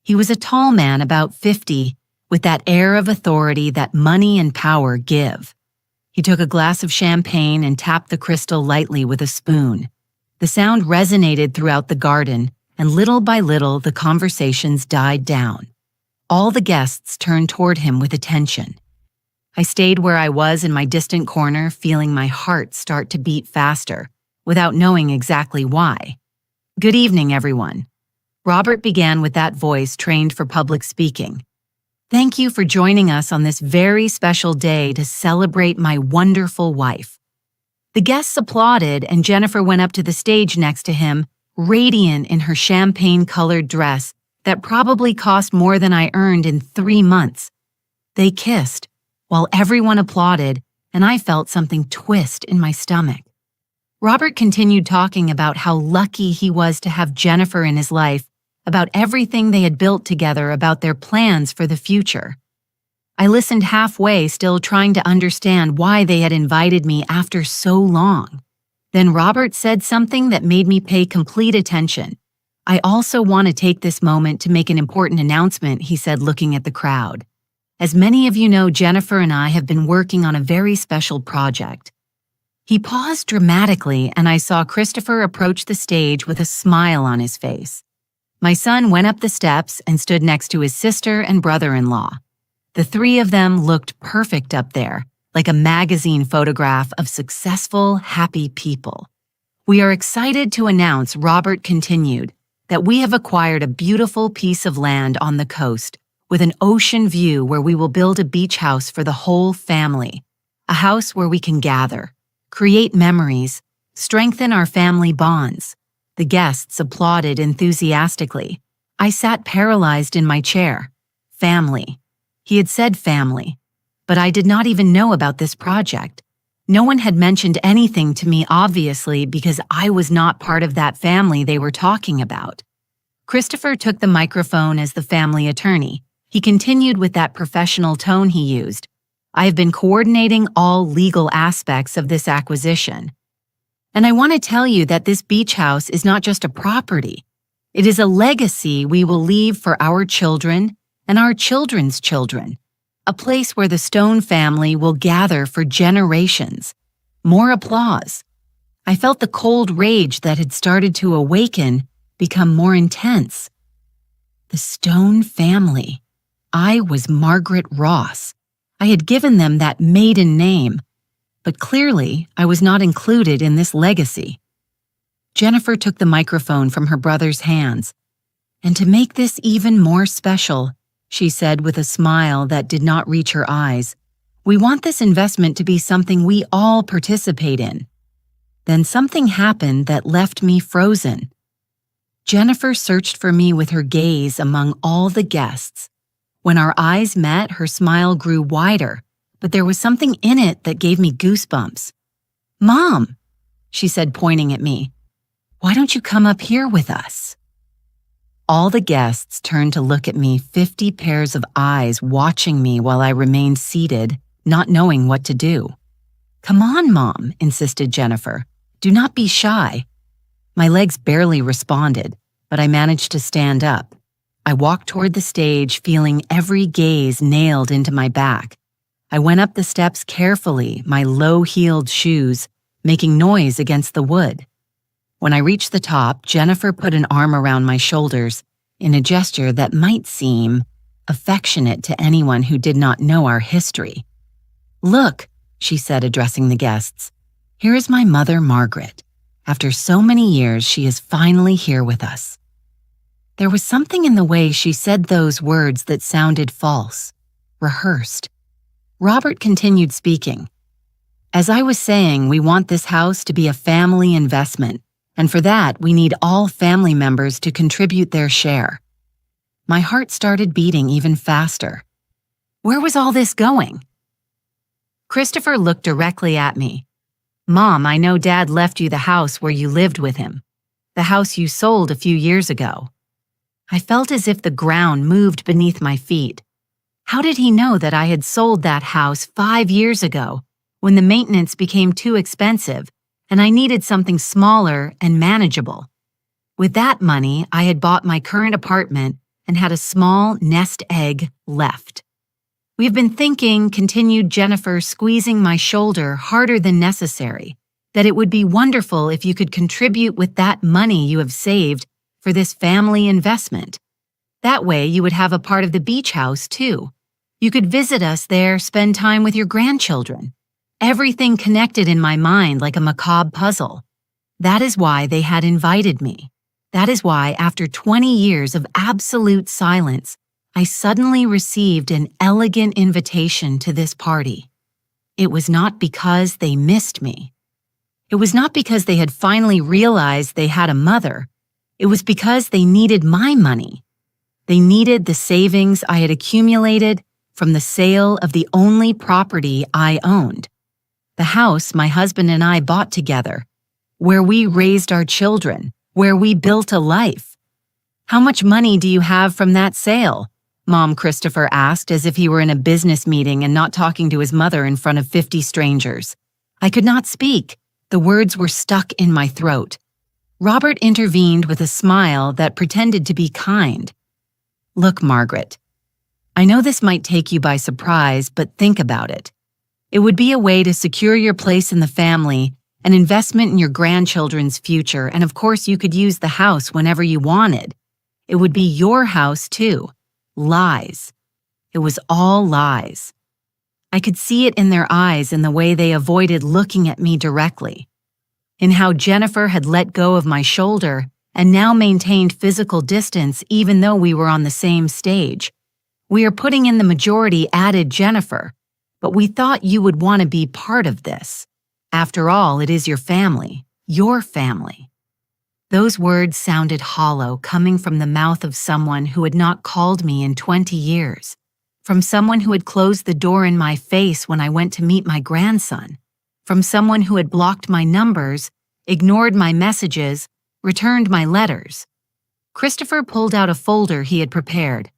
He was a tall man, about 50, with that air of authority that money and power give. He took a glass of champagne and tapped the crystal lightly with a spoon. The sound resonated throughout the garden, and little by little the conversations died down. All the guests turned toward him with attention. I stayed where I was in my distant corner, feeling my heart start to beat faster, without knowing exactly why. "Good evening, everyone." Robert began with that voice trained for public speaking. "Thank you for joining us on this very special day to celebrate my wonderful wife." The guests applauded, and Jennifer went up to the stage next to him, radiant in her champagne-colored dress that probably cost more than I earned in 3 months. They kissed, while everyone applauded, and I felt something twist in my stomach. Robert continued talking about how lucky he was to have Jennifer in his life, about everything they had built together, about their plans for the future. I listened halfway, still trying to understand why they had invited me after so long. Then Robert said something that made me pay complete attention. "I also want to take this moment to make an important announcement," he said, looking at the crowd. "As many of you know, Jennifer and I have been working on a very special project." He paused dramatically, and I saw Christopher approach the stage with a smile on his face. My son went up the steps and stood next to his sister and brother-in-law. The 3 of them looked perfect up there, like a magazine photograph of successful, happy people. "We are excited to announce," Robert continued, that we have acquired a beautiful piece of land on the coast with an ocean view where we will build a beach house for the whole family, a house where we can gather, create memories, strengthen our family bonds. The guests applauded enthusiastically. I sat paralyzed in my chair. Family. He had said family, but I did not even know about this project. No one had mentioned anything to me, obviously, because I was not part of that family they were talking about. Christopher took the microphone as the family attorney. He continued with that professional tone he used. I have been coordinating all legal aspects of this acquisition. And I want to tell you that this beach house is not just a property. It is a legacy we will leave for our children and our children's children, a place where the Stone family will gather for generations. More applause. I felt the cold rage that had started to awaken become more intense. The Stone family. I was Margaret Ross. I had given them that maiden name, but clearly I was not included in this legacy. Jennifer took the microphone from her brother's hands. And to make this even more special, she said with a smile that did not reach her eyes, we want this investment to be something we all participate in. Then something happened that left me frozen. Jennifer searched for me with her gaze among all the guests. When our eyes met, her smile grew wider, but there was something in it that gave me goosebumps. Mom, she said, pointing at me, why don't you come up here with us? All the guests turned to look at me, 50 pairs of eyes watching me while I remained seated, not knowing what to do. Come on, Mom, insisted Jennifer. Do not be shy. My legs barely responded, but I managed to stand up. I walked toward the stage, feeling every gaze nailed into my back. I went up the steps carefully, my low-heeled shoes making noise against the wood. When I reached the top, Jennifer put an arm around my shoulders in a gesture that might seem affectionate to anyone who did not know our history. Look, she said, addressing the guests. Here is my mother, Margaret. After so many years, she is finally here with us. There was something in the way she said those words that sounded false, rehearsed. Robert continued speaking. As I was saying, we want this house to be a family investment, and for that, we need all family members to contribute their share. My heart started beating even faster. Where was all this going? Christopher looked directly at me. Mom, I know Dad left you the house where you lived with him, the house you sold a few years ago. I felt as if the ground moved beneath my feet. How did he know that I had sold that house 5 years ago, when the maintenance became too expensive and I needed something smaller and manageable? With that money, I had bought my current apartment and had a small nest egg left. We've been thinking, continued Jennifer, squeezing my shoulder harder than necessary, that it would be wonderful if you could contribute with that money you have saved for this family investment. That way you would have a part of the beach house too. You could visit us there, spend time with your grandchildren. Everything connected in my mind like a macabre puzzle. That is why they had invited me. That is why, after 20 years of absolute silence, I suddenly received an elegant invitation to this party. It was not because they missed me. It was not because they had finally realized they had a mother. It was because they needed my money. They needed the savings I had accumulated from the sale of the only property I owned. The house my husband and I bought together, where we raised our children, where we built a life. How much money do you have from that sale? Mom, Christopher asked, as if he were in a business meeting and not talking to his mother in front of 50 strangers. I could not speak. The words were stuck in my throat. Robert intervened with a smile that pretended to be kind. Look, Margaret, I know this might take you by surprise, but think about it. It would be a way to secure your place in the family, an investment in your grandchildren's future, and of course you could use the house whenever you wanted. It would be your house too. Lies. It was all lies. I could see it in their eyes in the way they avoided looking at me directly, in how Jennifer had let go of my shoulder and now maintained physical distance even though we were on the same stage. We are putting in the majority," added Jennifer, "but we thought you would want to be part of this. After all, it is your family, your family." Those words sounded hollow, coming from the mouth of someone who had not called me in 20 years, from someone who had closed the door in my face when I went to meet my grandson, from someone who had blocked my numbers, ignored my messages, returned my letters. Christopher pulled out a folder he had prepared.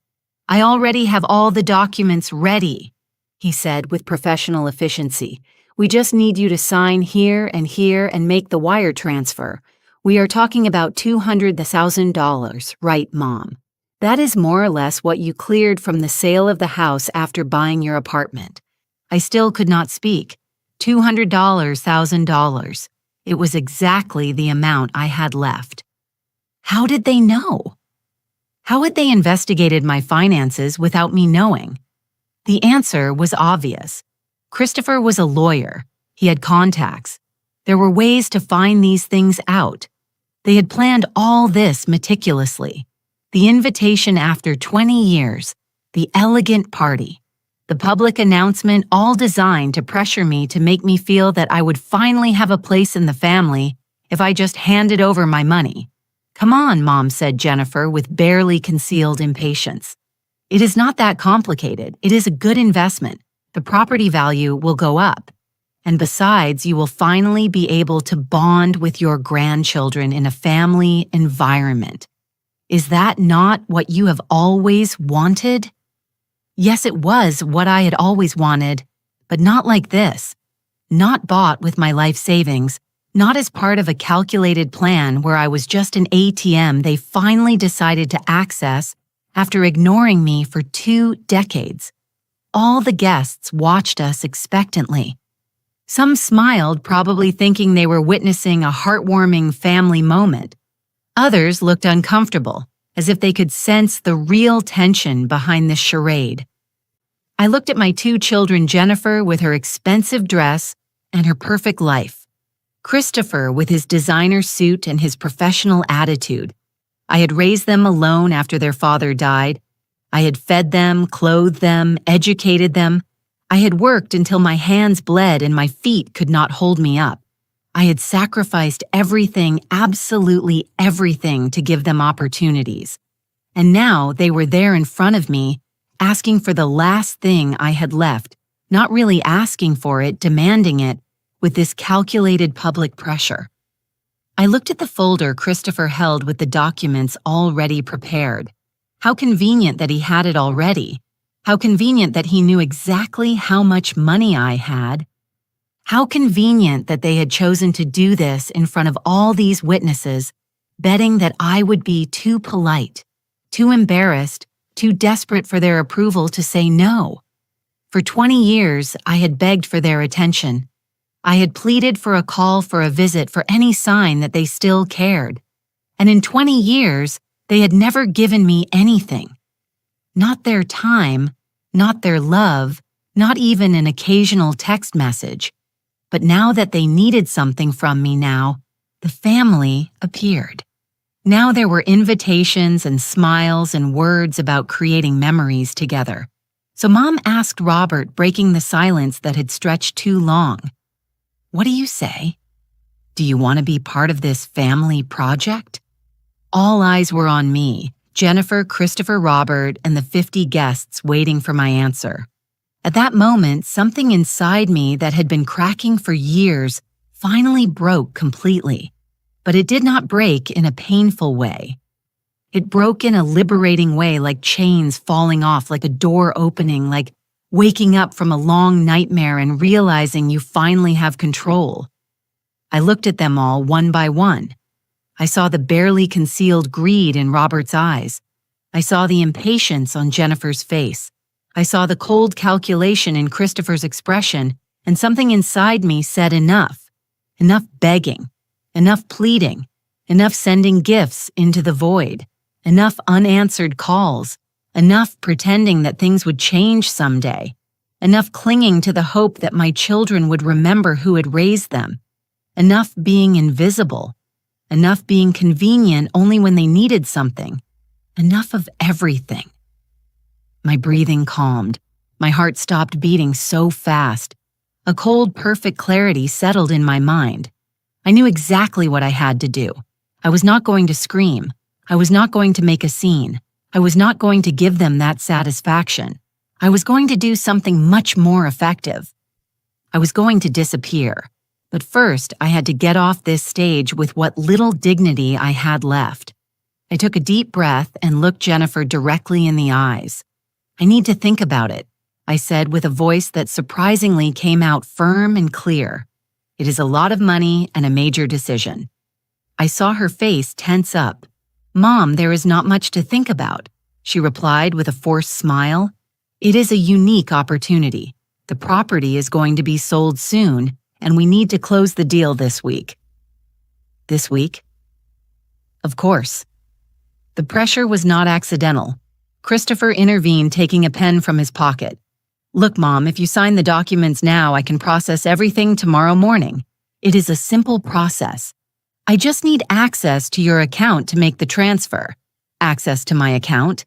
"I already have all the documents ready," he said with professional efficiency. "We just need you to sign here and make the wire transfer. We are talking about $200,000, right, Mom? That is more or less what you cleared from the sale of the house after buying your apartment." I still could not speak. $200,000. It was exactly the amount I had left. How did they know? How had they investigated my finances without me knowing? The answer was obvious. Christopher was a lawyer. He had contacts. There were ways to find these things out. They had planned all this meticulously. The invitation after 20 years, the elegant party, the public announcement, all designed to pressure me to make me feel that I would finally have a place in the family if I just handed over my money. "Come on, Mom," said Jennifer with barely concealed impatience. "It is not that complicated. It is a good investment. The property value will go up. And besides, you will finally be able to bond with your grandchildren in a family environment. Is that not what you have always wanted?" Yes, it was what I had always wanted, but not like this. Not bought with my life savings, not as part of a calculated plan where I was just an ATM they finally decided to access after ignoring me for 2 decades. All the guests watched us expectantly. Some smiled, probably thinking they were witnessing a heartwarming family moment. Others looked uncomfortable, as if they could sense the real tension behind this charade. I looked at my 2 children, Jennifer with her expensive dress and her perfect life, Christopher with his designer suit and his professional attitude. I had raised them alone after their father died. I had fed them, clothed them, educated them. I had worked until my hands bled and my feet could not hold me up. I had sacrificed everything, absolutely everything, to give them opportunities. And now they were there in front of me, asking for the last thing I had left, not really asking for it, demanding it, with this calculated public pressure. I looked at the folder Christopher held with the documents already prepared. How convenient that he had it already. How convenient that he knew exactly how much money I had. How convenient that they had chosen to do this in front of all these witnesses, betting that I would be too polite, too embarrassed, too desperate for their approval to say no. For 20 years, I had begged for their attention. I had pleaded for a call, for a visit, for any sign that they still cared. And in 20 years, they had never given me anything. Not their time, not their love, not even an occasional text message. But now that they needed something from me now, the family appeared. Now there were invitations and smiles and words about creating memories together. So Mom asked Robert, breaking the silence that had stretched too long, "What do you say? Do you want to be part of this family project?" All eyes were on me, Jennifer, Christopher, Robert, and the 50 guests waiting for my answer. At that moment, something inside me that had been cracking for years finally broke completely. But it did not break in a painful way. It broke in a liberating way, like chains falling off, like a door opening, like waking up from a long nightmare and realizing you finally have control. I looked at them all one by one. I saw the barely concealed greed in Robert's eyes. I saw the impatience on Jennifer's face. I saw the cold calculation in Christopher's expression, and something inside me said enough. Enough begging. Enough pleading. Enough sending gifts into the void. Enough unanswered calls. Enough pretending that things would change someday. Enough clinging to the hope that my children would remember who had raised them. Enough being invisible. enough being convenient only when they needed something, enough of everything. My breathing calmed. My heart stopped beating so fast. A cold, perfect clarity settled in my mind. I knew exactly what I had to do. I was not going to scream. I was not going to make a scene. I was not going to give them that satisfaction. I was going to do something much more effective. I was going to disappear. But first, I had to get off this stage with what little dignity I had left. I took a deep breath and looked Jennifer directly in the eyes. "I need to think about it," I said with a voice that surprisingly came out firm and clear. "It is a lot of money and a major decision." I saw her face tense up. "Mom, there is not much to think about," she replied with a forced smile. "It is a unique opportunity. The property is going to be sold soon, and we need to close the deal this week." This week? Of course. The pressure was not accidental. Christopher intervened, taking a pen from his pocket. "Look, Mom, if you sign the documents now, I can process everything tomorrow morning. It is a simple process. I just need access to your account to make the transfer." Access to my account?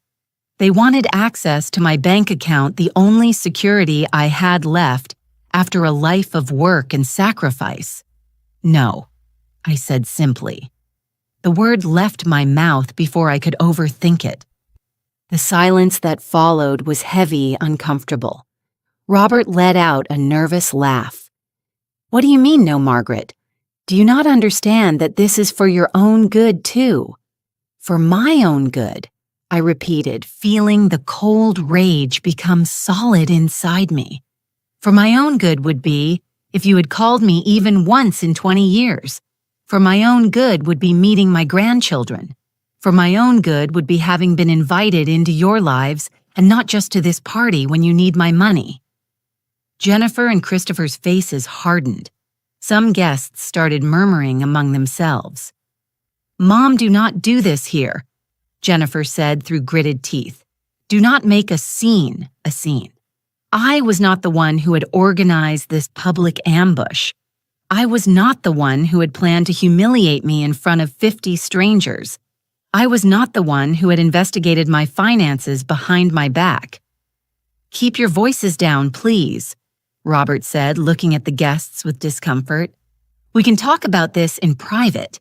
They wanted access to my bank account, the only security I had left after a life of work and sacrifice. "No," I said simply. The word left my mouth before I could overthink it. The silence that followed was heavy, uncomfortable. Robert let out a nervous laugh. "What do you mean, no, Margaret? Do you not understand that this is for your own good, too?" "For my own good," I repeated, feeling the cold rage become solid inside me. "For my own good would be if you had called me even once in 20 years. For my own good would be meeting my grandchildren. For my own good would be having been invited into your lives and not just to this party when you need my money." Jennifer and Christopher's faces hardened. Some guests started murmuring among themselves. "Mom, do not do this here," Jennifer said through gritted teeth. "Do not make a scene. I was not the one who had organized this public ambush. I was not the one who had planned to humiliate me in front of 50 strangers. I was not the one who had investigated my finances behind my back." "Keep your voices down, please," Robert said, looking at the guests with discomfort. "We can talk about this in private."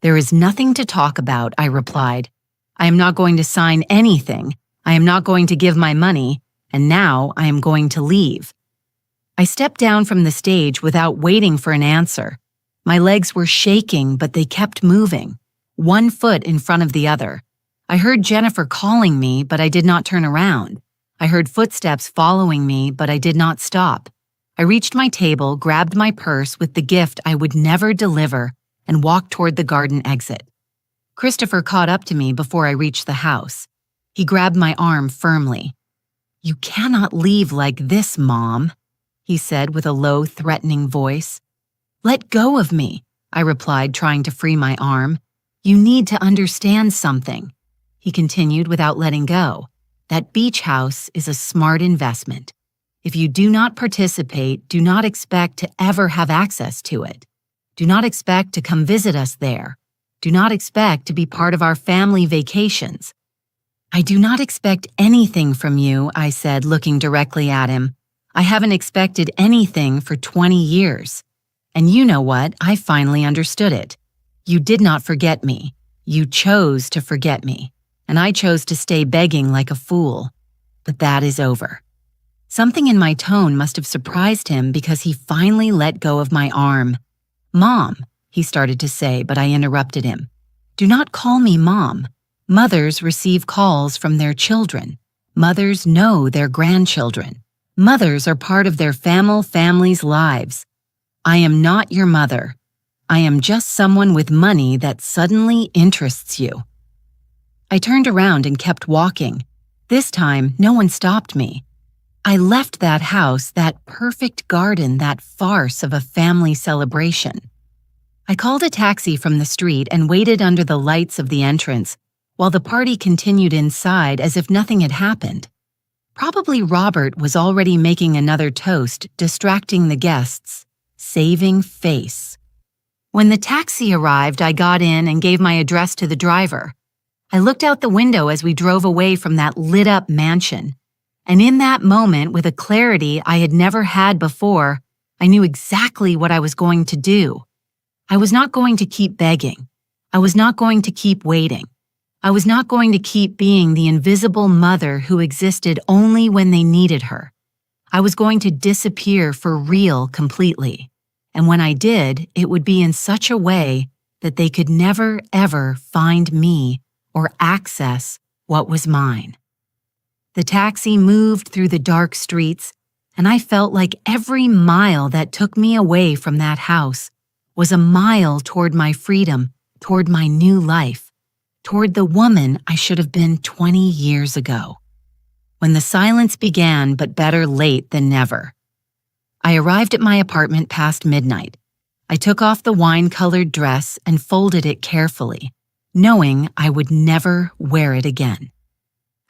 "There is nothing to talk about," I replied. "I am not going to sign anything. I am not going to give my money, and now I am going to leave." I stepped down from the stage without waiting for an answer. My legs were shaking, but they kept moving, one foot in front of the other. I heard Jennifer calling me, but I did not turn around. I heard footsteps following me, but I did not stop. I reached my table, grabbed my purse with the gift I would never deliver, and walked toward the garden exit. Christopher caught up to me before I reached the house. He grabbed my arm firmly. "You cannot leave like this, Mom," he said with a low, threatening voice. "Let go of me," I replied, trying to free my arm. "You need to understand something," he continued without letting go. "That beach house is a smart investment. If you do not participate, do not expect to ever have access to it. Do not expect to come visit us there. Do not expect to be part of our family vacations." "I do not expect anything from you," I said, looking directly at him. "I haven't expected anything for 20 years. And you know what? I finally understood it. You did not forget me. You chose to forget me. And I chose to stay begging like a fool. But that is over." Something in my tone must have surprised him because he finally let go of my arm. "Mom," he started to say, but I interrupted him. "Do not call me Mom. Mothers receive calls from their children. Mothers know their grandchildren. Mothers are part of their family's lives. I am not your mother. I am just someone with money that suddenly interests you." I turned around and kept walking. This time, no one stopped me. I left that house, that perfect garden, that farce of a family celebration. I called a taxi from the street and waited under the lights of the entrance while the party continued inside as if nothing had happened. Probably Robert was already making another toast, distracting the guests. Saving face. When the taxi arrived, I got in and gave my address to the driver. I looked out the window as we drove away from that lit-up mansion. And in that moment, with a clarity I had never had before, I knew exactly what I was going to do. I was not going to keep begging. I was not going to keep waiting. I was not going to keep being the invisible mother who existed only when they needed her. I was going to disappear for real completely. And when I did, it would be in such a way that they could never, ever find me or access what was mine. The taxi moved through the dark streets, and I felt like every mile that took me away from that house was a mile toward my freedom, toward my new life, toward the woman I should have been 20 years ago. When the silence began, but better late than never. I arrived at my apartment past midnight. I took off the wine-colored dress and folded it carefully, knowing I would never wear it again.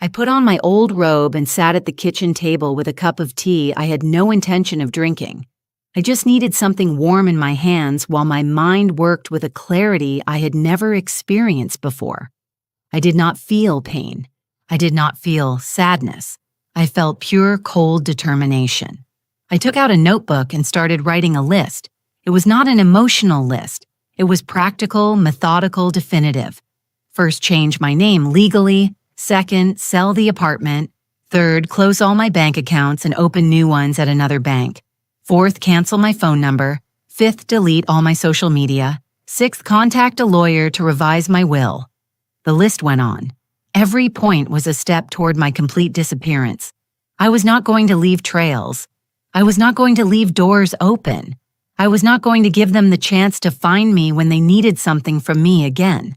I put on my old robe and sat at the kitchen table with a cup of tea I had no intention of drinking. I just needed something warm in my hands while my mind worked with a clarity I had never experienced before. I did not feel pain. I did not feel sadness. I felt pure, cold determination. I took out a notebook and started writing a list. It was not an emotional list. It was practical, methodical, definitive. First, change my name legally. Second, sell the apartment. Third, close all my bank accounts and open new ones at another bank. Fourth, cancel my phone number. Fifth, delete all my social media. Sixth, contact a lawyer to revise my will. The list went on. Every point was a step toward my complete disappearance. I was not going to leave trails. I was not going to leave doors open. I was not going to give them the chance to find me when they needed something from me again.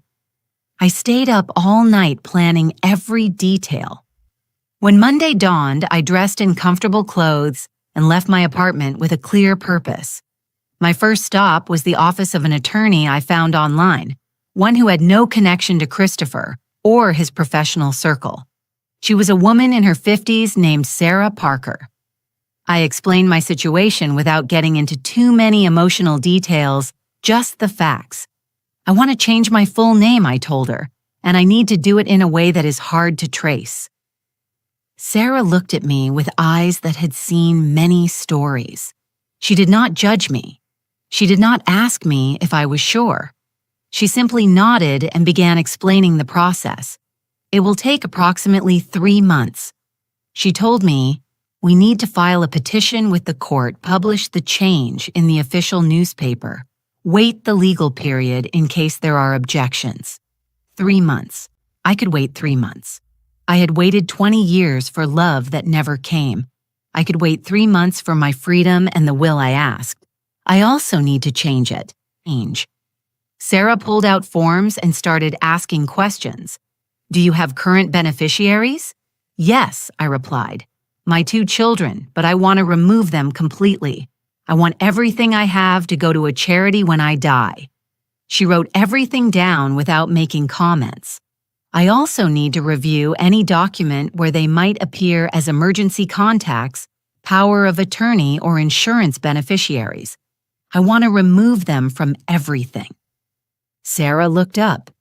I stayed up all night planning every detail. When Monday dawned, I dressed in comfortable clothes and left my apartment with a clear purpose. My first stop was the office of an attorney I found online, one who had no connection to Christopher or his professional circle. She was a woman in her 50s named Sarah Parker. I explained my situation without getting into too many emotional details, just the facts. I want to change my full name, I told her, and I need to do it in a way that is hard to trace. Sarah looked at me with eyes that had seen many stories. She did not judge me. She did not ask me if I was sure. She simply nodded and began explaining the process. It will take approximately 3 months. She told me, we need to file a petition with the court, publish the change in the official newspaper. Wait the legal period in case there are objections. 3 months. I could wait 3 months. I had waited 20 years for love that never came. I could wait 3 months for my freedom and the will I asked. I also need to change it. Change. Sarah pulled out forms and started asking questions. Do you have current beneficiaries? Yes, I replied. My 2 children, but I want to remove them completely. I want everything I have to go to a charity when I die. She wrote everything down without making comments. I also need to review any document where they might appear as emergency contacts, power of attorney, or insurance beneficiaries. I want to remove them from everything. Sarah looked up.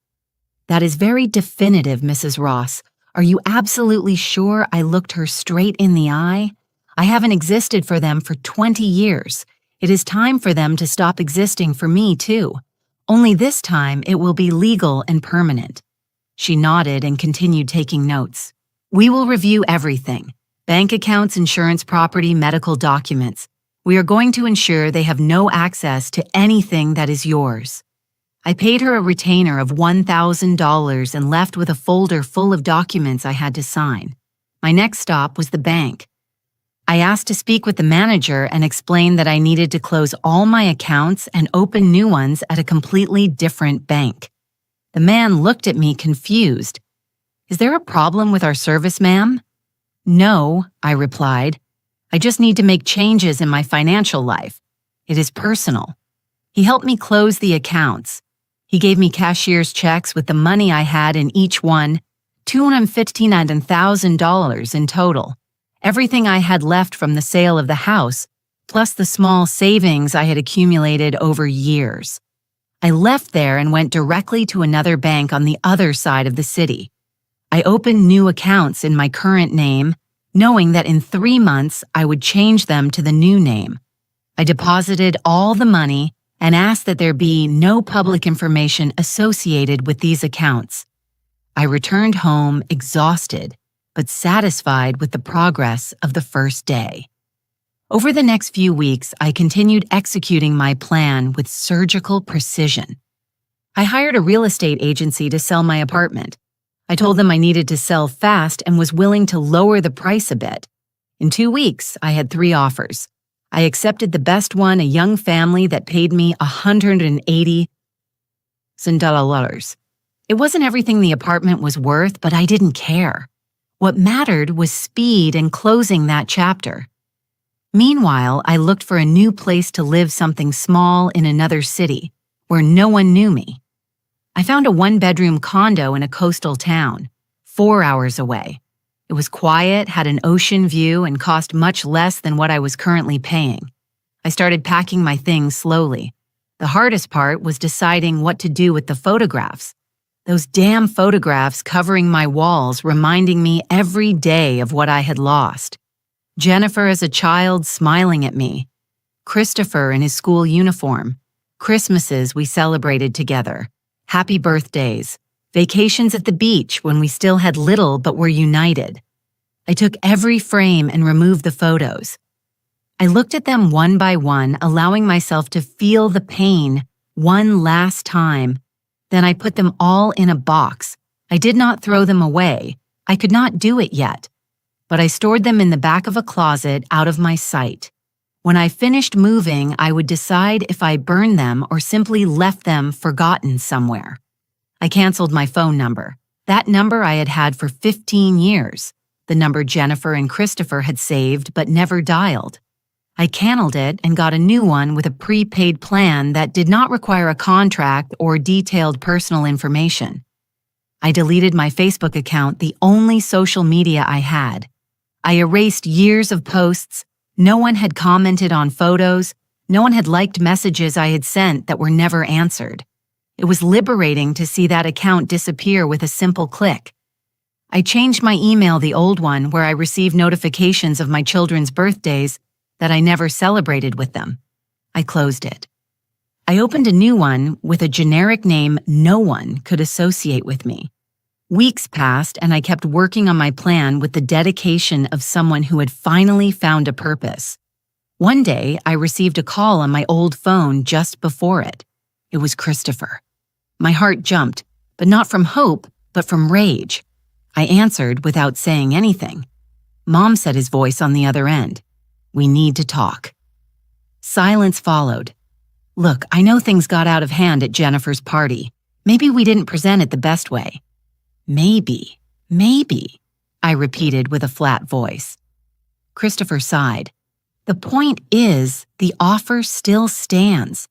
That is very definitive, Mrs. Ross. Are you absolutely sure? I looked her straight in the eye. I haven't existed for them for 20 years. It is time for them to stop existing for me, too. Only this time it will be legal and permanent. She nodded and continued taking notes. We will review everything. Bank accounts, insurance, property, medical documents. We are going to ensure they have no access to anything that is yours. I paid her a retainer of $1,000 and left with a folder full of documents I had to sign. My next stop was the bank. I asked to speak with the manager and explained that I needed to close all my accounts and open new ones at a completely different bank. The man looked at me confused. Is there a problem with our service, ma'am? No, I replied. I just need to make changes in my financial life. It is personal. He helped me close the accounts. He gave me cashier's checks with the money I had in each one, $259,000 in total. Everything I had left from the sale of the house, plus the small savings I had accumulated over years. I left there and went directly to another bank on the other side of the city. I opened new accounts in my current name, knowing that in 3 months I would change them to the new name. I deposited all the money and asked that there be no public information associated with these accounts. I returned home exhausted, but satisfied with the progress of the first day. Over the next few weeks, I continued executing my plan with surgical precision. I hired a real estate agency to sell my apartment. I told them I needed to sell fast and was willing to lower the price a bit. In 2 weeks, I had 3 offers. I accepted the best one, a young family that paid me $180,000. It wasn't everything the apartment was worth, but I didn't care. What mattered was speed and closing that chapter. Meanwhile, I looked for a new place to live, something small in another city, where no one knew me. I found a 1-bedroom condo in a coastal town, 4 hours away. It was quiet, had an ocean view, and cost much less than what I was currently paying. I started packing my things slowly. The hardest part was deciding what to do with the photographs. Those damn photographs covering my walls, reminding me every day of what I had lost. Jennifer as a child smiling at me. Christopher in his school uniform. Christmases we celebrated together. Happy birthdays. Vacations at the beach when we still had little but were united. I took every frame and removed the photos. I looked at them one by one, allowing myself to feel the pain one last time. Then I put them all in a box. I did not throw them away. I could not do it yet. But I stored them in the back of a closet out of my sight. When I finished moving, I would decide if I burned them or simply left them forgotten somewhere. I canceled my phone number. That number I had had for 15 years. The number Jennifer and Christopher had saved but never dialed. I canceled it and got a new one with a prepaid plan that did not require a contract or detailed personal information. I deleted my Facebook account, the only social media I had. I erased years of posts. No one had commented on photos. No one had liked messages I had sent that were never answered. It was liberating to see that account disappear with a simple click. I changed my email, the old one, where I received notifications of my children's birthdays that I never celebrated with them. I closed it. I opened a new one with a generic name no one could associate with me. Weeks passed, and I kept working on my plan with the dedication of someone who had finally found a purpose. One day, I received a call on my old phone just before it. It was Christopher. My heart jumped, but not from hope, but from rage. I answered without saying anything. Mom said, his voice on the other end. "We need to talk." Silence followed. "Look, I know things got out of hand at Jennifer's party. Maybe we didn't present it the best way." Maybe, I repeated with a flat voice. Christopher sighed. "The point is, the offer still stands.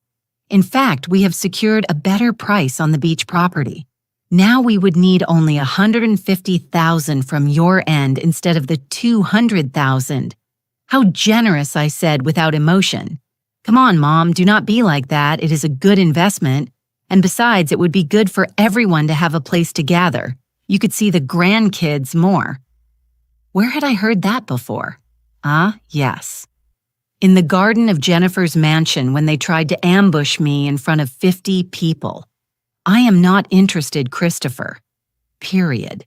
In fact, we have secured a better price on the beach property. Now we would need only $150,000 from your end instead of the $200,000. How generous," I said without emotion. "Come on, Mom, do not be like that. It is a good investment. And besides, it would be good for everyone to have a place to gather. You could see the grandkids more." Where had I heard that before? Yes. In the garden of Jennifer's mansion when they tried to ambush me in front of 50 people. I am not interested, Christopher. Period.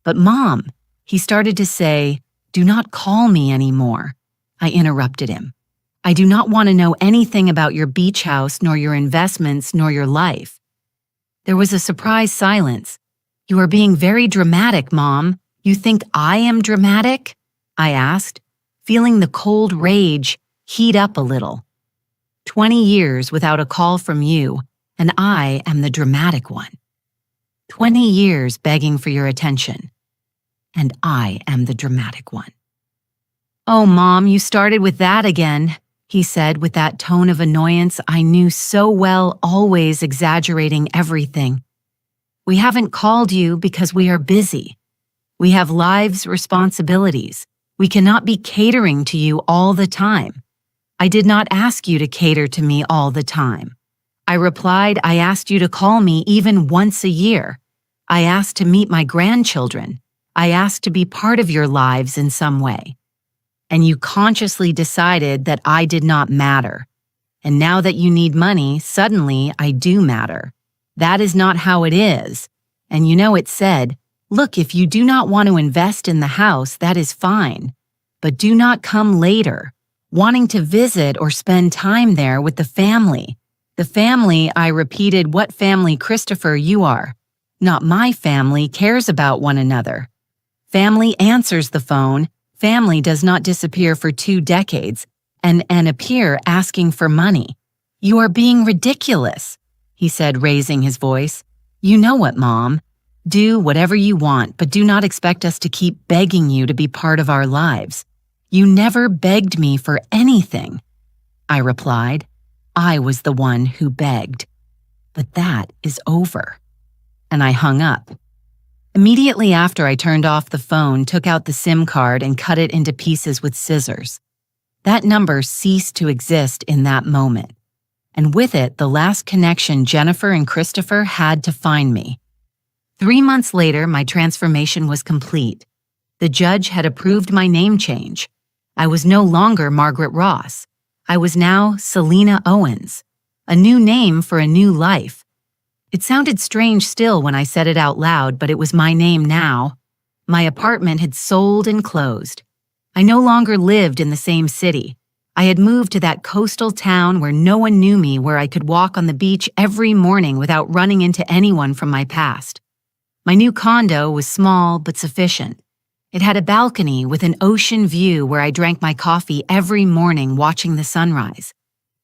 "But Mom," he started to say, "do not call me anymore." I interrupted him. "I do not want to know anything about your beach house, nor your investments, nor your life." There was a surprised silence. "You are being very dramatic, Mom. You think I am dramatic?" I asked, feeling the cold rage heat up a little. 20 years without a call from you, and I am the dramatic one. 20 years begging for your attention, and I am the dramatic one. "Oh, Mom, you started with that again," he said with that tone of annoyance I knew so well, always exaggerating everything. "We haven't called you because we are busy. We have lives, responsibilities. We cannot be catering to you all the time. I did not ask you to cater to me all the time. I replied, I asked you to call me even once a year. I asked to meet my grandchildren. I asked to be part of your lives in some way. And you consciously decided that I did not matter. And now that you need money, suddenly I do matter. That is not how it is. And you know it said, look, if you do not want to invest in the house, that is fine. But do not come later, wanting to visit or spend time there with the family. The family, I repeated, what family, Christopher, you are? Not my family cares about one another. Family answers the phone. Family does not disappear for 2 decades and appear asking for money. You are being ridiculous, he said, raising his voice. You know what, Mom? Do whatever you want, but do not expect us to keep begging you to be part of our lives. You never begged me for anything. I replied, I was the one who begged. But that is over. And I hung up. Immediately after, I turned off the phone, took out the SIM card, and cut it into pieces with scissors. That number ceased to exist in that moment. And with it, the last connection Jennifer and Christopher had to find me. 3 months later, my transformation was complete. The judge had approved my name change. I was no longer Margaret Ross. I was now Selena Owens, a new name for a new life. It sounded strange still when I said it out loud, but it was my name now. My apartment had sold and closed. I no longer lived in the same city. I had moved to that coastal town where no one knew me, where I could walk on the beach every morning without running into anyone from my past. My new condo was small but sufficient. It had a balcony with an ocean view where I drank my coffee every morning watching the sunrise.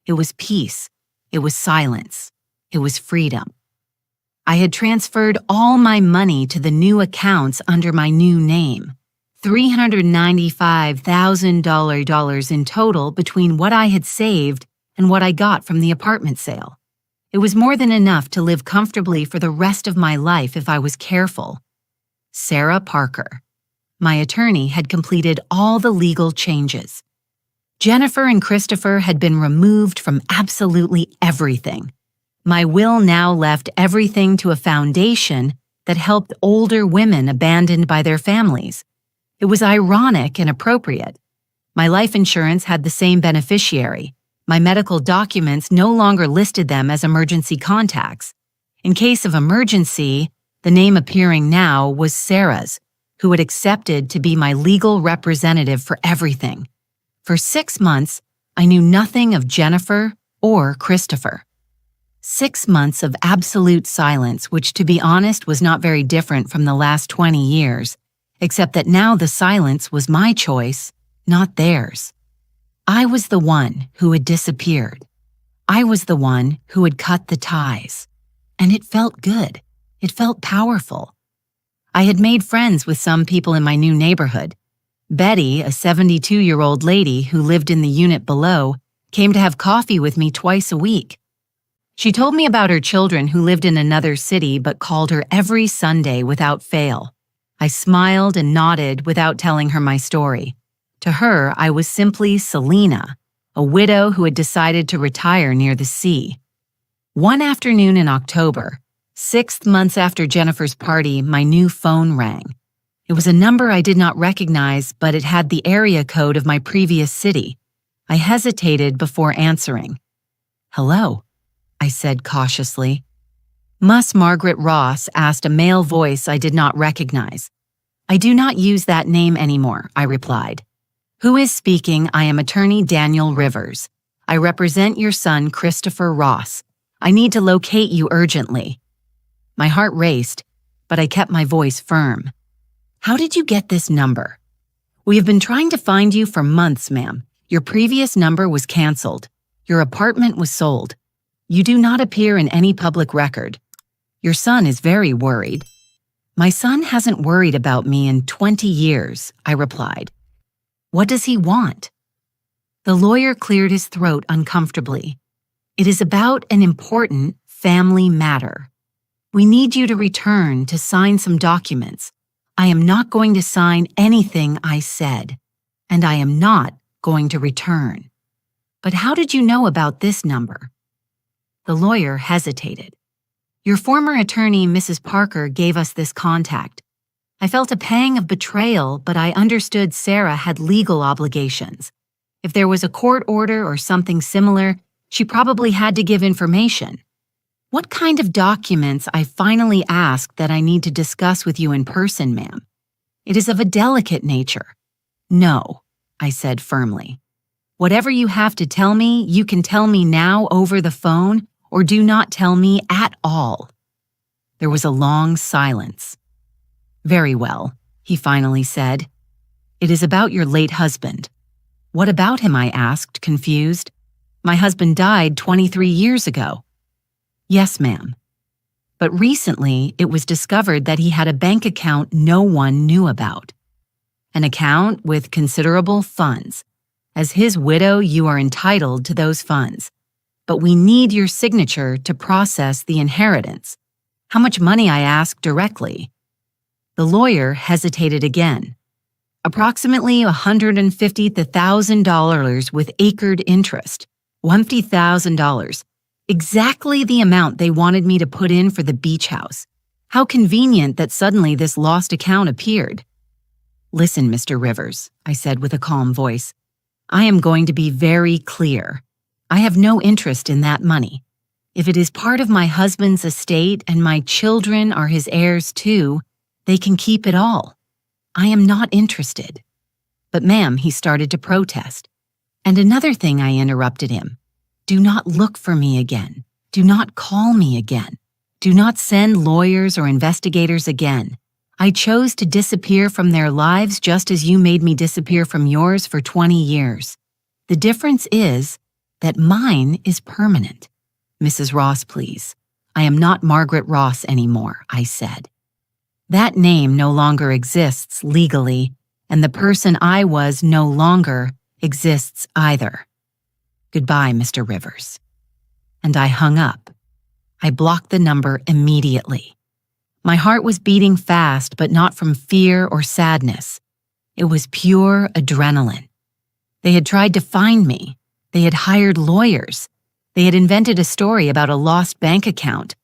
It was peace. It was silence. It was freedom. I had transferred all my money to the new accounts under my new name, $395,000 in total between what I had saved and what I got from the apartment sale. It was more than enough to live comfortably for the rest of my life if I was careful. Sarah Parker. My attorney had completed all the legal changes. Jennifer and Christopher had been removed from absolutely everything. My will now left everything to a foundation that helped older women abandoned by their families. It was ironic and appropriate. My life insurance had the same beneficiary. My medical documents no longer listed them as emergency contacts. In case of emergency, the name appearing now was Sarah's, who had accepted to be my legal representative for everything. For 6 months, I knew nothing of Jennifer or Christopher. 6 months of absolute silence, which, to be honest, was not very different from the last 20 years, except that now the silence was my choice, not theirs. I was the one who had disappeared. I was the one who had cut the ties. And it felt good. It felt powerful. I had made friends with some people in my new neighborhood. Betty, a 72-year-old lady who lived in the unit below, came to have coffee with me twice a week. She told me about her children who lived in another city but called her every Sunday without fail. I smiled and nodded without telling her my story. To her, I was simply Selena, a widow who had decided to retire near the sea. One afternoon in October, 6 months after Jennifer's party, my new phone rang. It was a number I did not recognize, but it had the area code of my previous city. I hesitated before answering. Hello, I said cautiously. Miss Margaret Ross asked a male voice I did not recognize. I do not use that name anymore, I replied. Who is speaking? I am attorney Daniel Rivers. I represent your son, Christopher Ross. I need to locate you urgently. My heart raced, but I kept my voice firm. How did you get this number? We have been trying to find you for months, ma'am. Your previous number was canceled. Your apartment was sold. You do not appear in any public record. Your son is very worried. My son hasn't worried about me in 20 years, I replied. What does he want? The lawyer cleared his throat uncomfortably. It is about an important family matter. We need you to return to sign some documents. I am not going to sign anything I said, and I am not going to return. But how did you know about this number? The lawyer hesitated. Your former attorney, Mrs. Parker, gave us this contact. I felt a pang of betrayal, but I understood Sarah had legal obligations. If there was a court order or something similar, she probably had to give information. What kind of documents, I finally asked, that I need to discuss with you in person, ma'am? It is of a delicate nature. No, I said firmly. Whatever you have to tell me, you can tell me now over the phone, or do not tell me at all. There was a long silence. Very well, he finally said. It is about your late husband. What about him? I asked, confused. My husband died 23 years ago. Yes, ma'am. But recently, it was discovered that he had a bank account no one knew about. An account with considerable funds. As his widow, you are entitled to those funds. But we need your signature to process the inheritance. How much money? I asked directly. The lawyer hesitated again. Approximately $150,000 to $1,000 with acred interest. $150,000. Exactly the amount they wanted me to put in for the beach house. How convenient that suddenly this lost account appeared. Listen, Mr. Rivers, I said with a calm voice. I am going to be very clear. I have no interest in that money. If it is part of my husband's estate and my children are his heirs too, they can keep it all. I am not interested. But ma'am, he started to protest. And another thing, I interrupted him. Do not look for me again. Do not call me again. Do not send lawyers or investigators again. I chose to disappear from their lives just as you made me disappear from yours for 20 years. The difference is that mine is permanent. Mrs. Ross, please. I am not Margaret Ross anymore, I said. That name no longer exists legally, and the person I was no longer exists either. Goodbye, Mr. Rivers. And I hung up. I blocked the number immediately. My heart was beating fast, but not from fear or sadness. It was pure adrenaline. They had tried to find me. They had hired lawyers. They had invented a story about a lost bank account,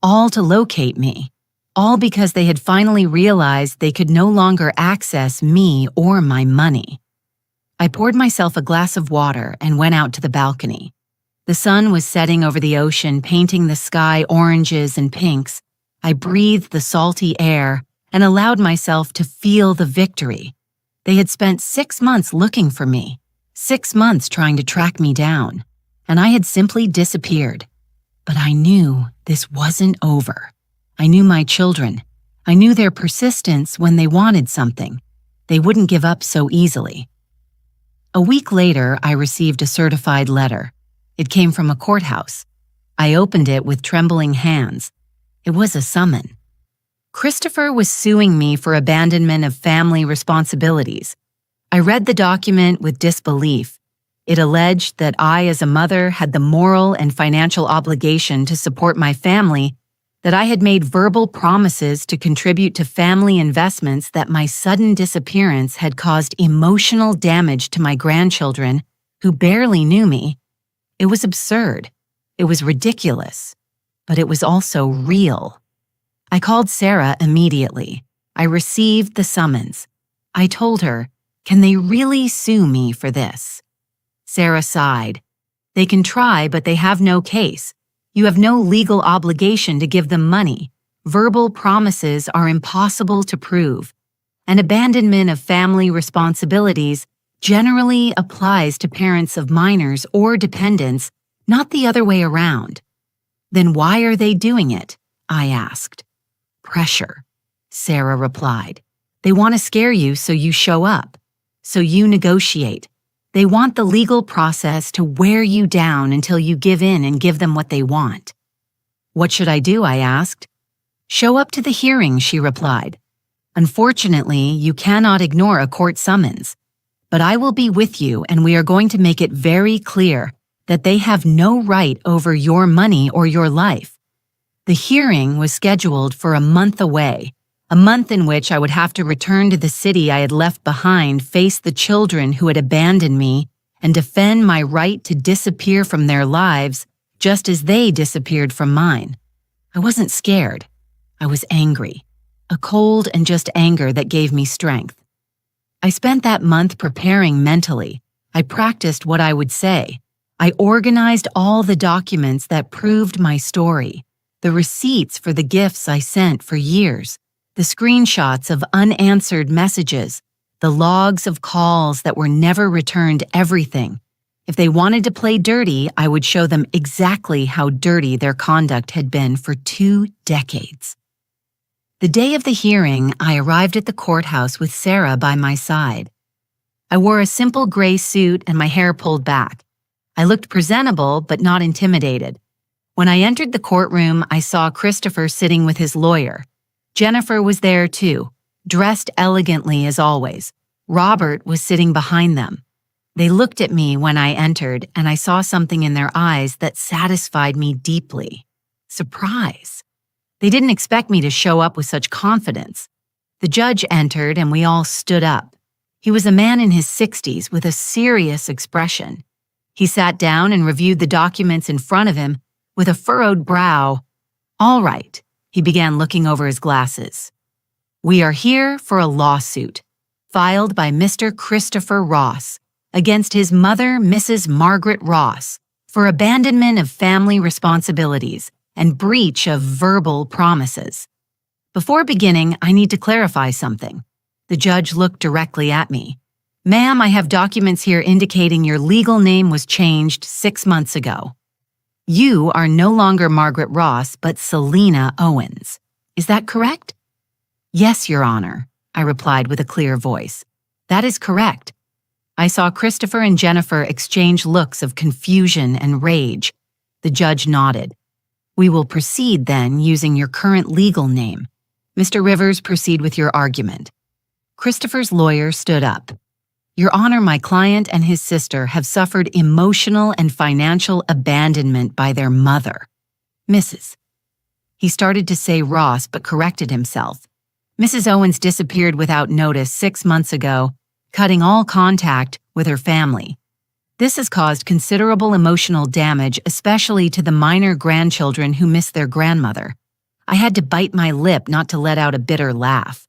all to locate me, all because they had finally realized they could no longer access me or my money. I poured myself a glass of water and went out to the balcony. The sun was setting over the ocean, painting the sky oranges and pinks. I breathed the salty air and allowed myself to feel the victory. They had spent 6 months looking for me, 6 months trying to track me down, and I had simply disappeared. But I knew this wasn't over. I knew my children. I knew their persistence when they wanted something. They wouldn't give up so easily. A week later, I received a certified letter. It came from a courthouse. I opened it with trembling hands. It was a summons. Christopher was suing me for abandonment of family responsibilities. I read the document with disbelief. It alleged that I, as a mother, had the moral and financial obligation to support my family, that I had made verbal promises to contribute to family investments, that my sudden disappearance had caused emotional damage to my grandchildren, who barely knew me. It was absurd. It was ridiculous. But it was also real. I called Sarah immediately. I received the summons. I told her, can they really sue me for this? Sarah sighed. They can try, but they have no case. You have no legal obligation to give them money. Verbal promises are impossible to prove. An abandonment of family responsibilities generally applies to parents of minors or dependents, not the other way around. Then why are they doing it? I asked. Pressure, Sarah replied. They want to scare you so you show up, so you negotiate. They want the legal process to wear you down until you give in and give them what they want. What should I do? I asked. Show up to the hearing, she replied. Unfortunately, you cannot ignore a court summons. But I will be with you, and we are going to make it very clear that they have no right over your money or your life. The hearing was scheduled for a month away, a month in which I would have to return to the city I had left behind, face the children who had abandoned me, and defend my right to disappear from their lives, just as they disappeared from mine. I wasn't scared. I was angry. A cold and just anger that gave me strength. I spent that month preparing mentally. I practiced what I would say. I organized all the documents that proved my story, the receipts for the gifts I sent for years, the screenshots of unanswered messages, the logs of calls that were never returned, everything. If they wanted to play dirty, I would show them exactly how dirty their conduct had been for 2 decades. The day of the hearing, I arrived at the courthouse with Sarah by my side. I wore a simple gray suit and my hair pulled back. I looked presentable but not intimidated. When I entered the courtroom, I saw Christopher sitting with his lawyer. Jennifer was there too, dressed elegantly as always. Robert was sitting behind them. They looked at me when I entered, and I saw something in their eyes that satisfied me deeply. Surprise. They didn't expect me to show up with such confidence. The judge entered and we all stood up. He was a man in his 60s with a serious expression. He sat down and reviewed the documents in front of him with a furrowed brow. "All right," he began, looking over his glasses. "We are here for a lawsuit filed by Mr. Christopher Ross against his mother, Mrs. Margaret Ross, for abandonment of family responsibilities and breach of verbal promises. Before beginning, I need to clarify something." The judge looked directly at me. "Ma'am, I have documents here indicating your legal name was changed 6 months ago. You are no longer Margaret Ross, but Selena Owens. Is that correct?" "Yes, Your Honor," I replied with a clear voice. "That is correct." I saw Christopher and Jennifer exchange looks of confusion and rage. The judge nodded. "We will proceed then using your current legal name. Mr. Rivers, proceed with your argument." Christopher's lawyer stood up. "Your Honor, my client and his sister have suffered emotional and financial abandonment by their mother, Mrs." He started to say Ross but corrected himself. "Mrs. Owens disappeared without notice 6 months ago, cutting all contact with her family. This has caused considerable emotional damage, especially to the minor grandchildren who miss their grandmother. I had to bite my lip not to let out a bitter laugh.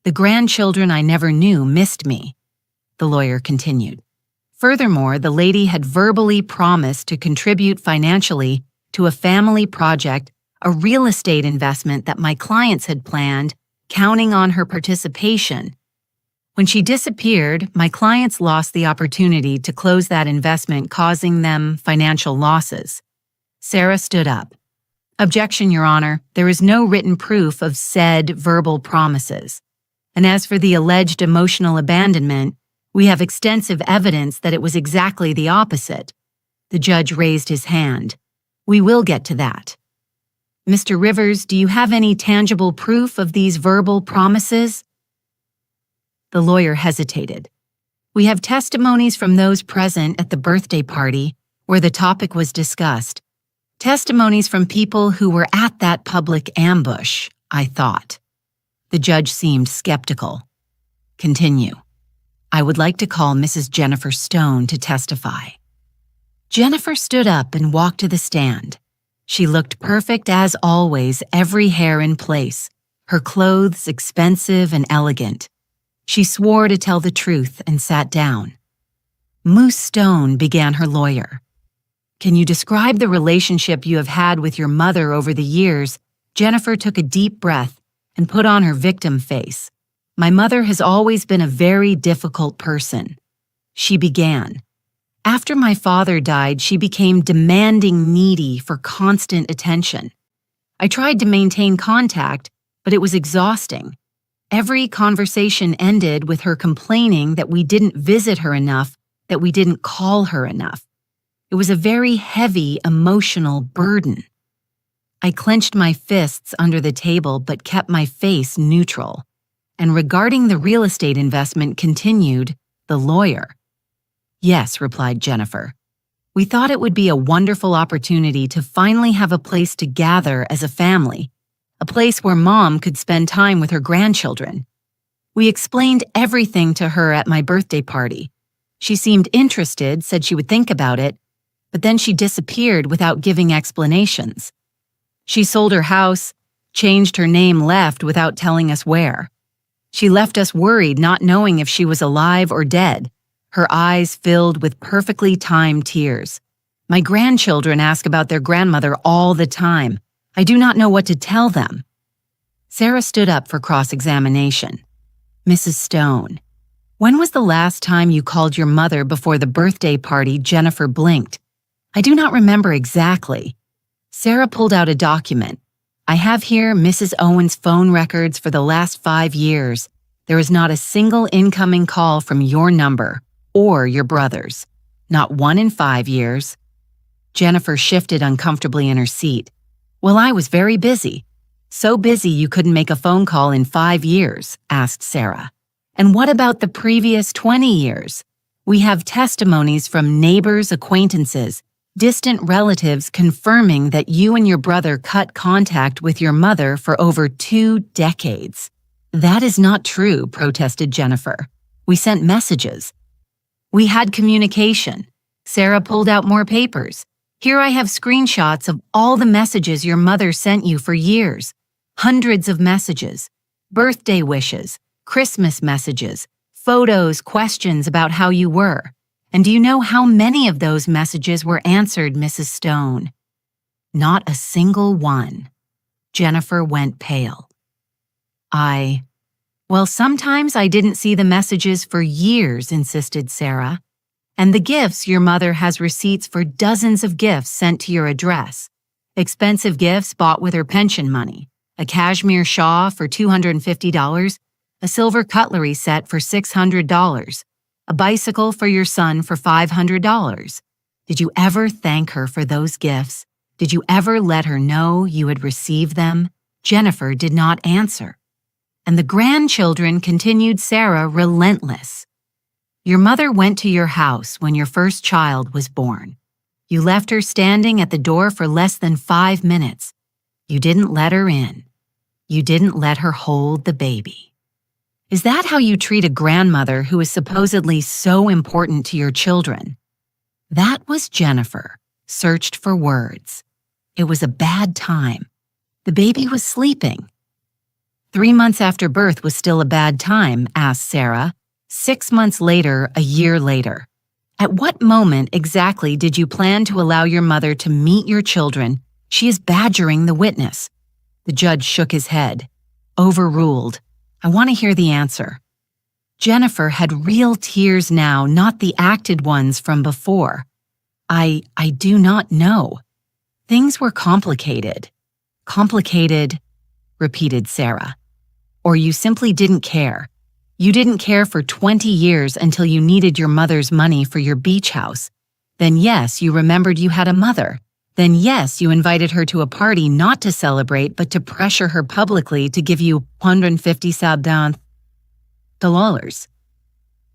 The grandchildren I never knew missed me." The lawyer continued. "Furthermore, the lady had verbally promised to contribute financially to a family project, a real estate investment that my clients had planned, counting on her participation. When she disappeared, my clients lost the opportunity to close that investment, causing them financial losses." Sarah stood up. "Objection, Your Honor. There is no written proof of said verbal promises. And as for the alleged emotional abandonment, we have extensive evidence that it was exactly the opposite." The judge raised his hand. "We will get to that. Mr. Rivers, do you have any tangible proof of these verbal promises?" The lawyer hesitated. "We have testimonies from those present at the birthday party where the topic was discussed. Testimonies from people who were at that public ambush," I thought. The judge seemed skeptical. "Continue. I would like to call Mrs. Jennifer Stone to testify." Jennifer stood up and walked to the stand. She looked perfect as always, every hair in place, her clothes expensive and elegant. She swore to tell the truth and sat down. "Moose Stone," began her lawyer. "Can you describe the relationship you have had with your mother over the years?" Jennifer took a deep breath and put on her victim face. "My mother has always been a very difficult person." She began. "After my father died, she became demanding, needy for constant attention. I tried to maintain contact, but it was exhausting. Every conversation ended with her complaining that we didn't visit her enough, that we didn't call her enough. It was a very heavy emotional burden." I clenched my fists under the table but kept my face neutral. And regarding the real estate investment, continued the lawyer. "Yes," replied Jennifer. "We thought it would be a wonderful opportunity to finally have a place to gather as a family, a place where Mom could spend time with her grandchildren. We explained everything to her at my birthday party. She seemed interested, said she would think about it, but then she disappeared without giving explanations. She sold her house, changed her name, left without telling us where. She left us worried, not knowing if she was alive or dead, her eyes filled with perfectly timed tears. My grandchildren ask about their grandmother all the time. I do not know what to tell them. Sarah stood up for cross-examination. Mrs. Stone, when was the last time you called your mother before the birthday party? Jennifer blinked. I do not remember exactly. Sarah pulled out a document. I have here Mrs. Owen's phone records for the last 5 years. There is not a single incoming call from your number or your brother's. Not one in 5 years. Jennifer shifted uncomfortably in her seat. Well, I was very busy. So busy you couldn't make a phone call in 5 years, asked Sarah. And what about the previous 20 years? We have testimonies from neighbors, acquaintances, distant relatives confirming that you and your brother cut contact with your mother for over 2 decades. That is not true, protested Jennifer. We sent messages. We had communication. Sarah pulled out more papers. Here I have screenshots of all the messages your mother sent you for years. Hundreds of messages, birthday wishes, Christmas messages, photos, questions about how you were. And do you know how many of those messages were answered, Mrs. Stone? Not a single one. Jennifer went pale. Well, sometimes I didn't see the messages for years, insisted Sarah. And the gifts, your mother has receipts for dozens of gifts sent to your address. Expensive gifts bought with her pension money. A cashmere shawl for $250, a silver cutlery set for $600, a bicycle for your son for $500. Did you ever thank her for those gifts? Did you ever let her know you had received them? Jennifer did not answer. And the grandchildren, continued Sarah, relentless. Your mother went to your house when your first child was born. You left her standing at the door for less than 5 minutes. You didn't let her in. You didn't let her hold the baby. Is that how you treat a grandmother who is supposedly so important to your children? That was Jennifer, searched for words. It was a bad time. The baby was sleeping. 3 months after birth was still a bad time, asked Sarah. 6 months later, a year later. At what moment exactly did you plan to allow your mother to meet your children? She is badgering the witness. The judge shook his head. Overruled. I want to hear the answer. Jennifer had real tears now, not the acted ones from before. I do not know. Things were complicated. Complicated, repeated Sarah. Or you simply didn't care. You didn't care for 20 years until you needed your mother's money for your beach house. Then yes, you remembered you had a mother. Then yes, you invited her to a party not to celebrate but to pressure her publicly to give you $150,000.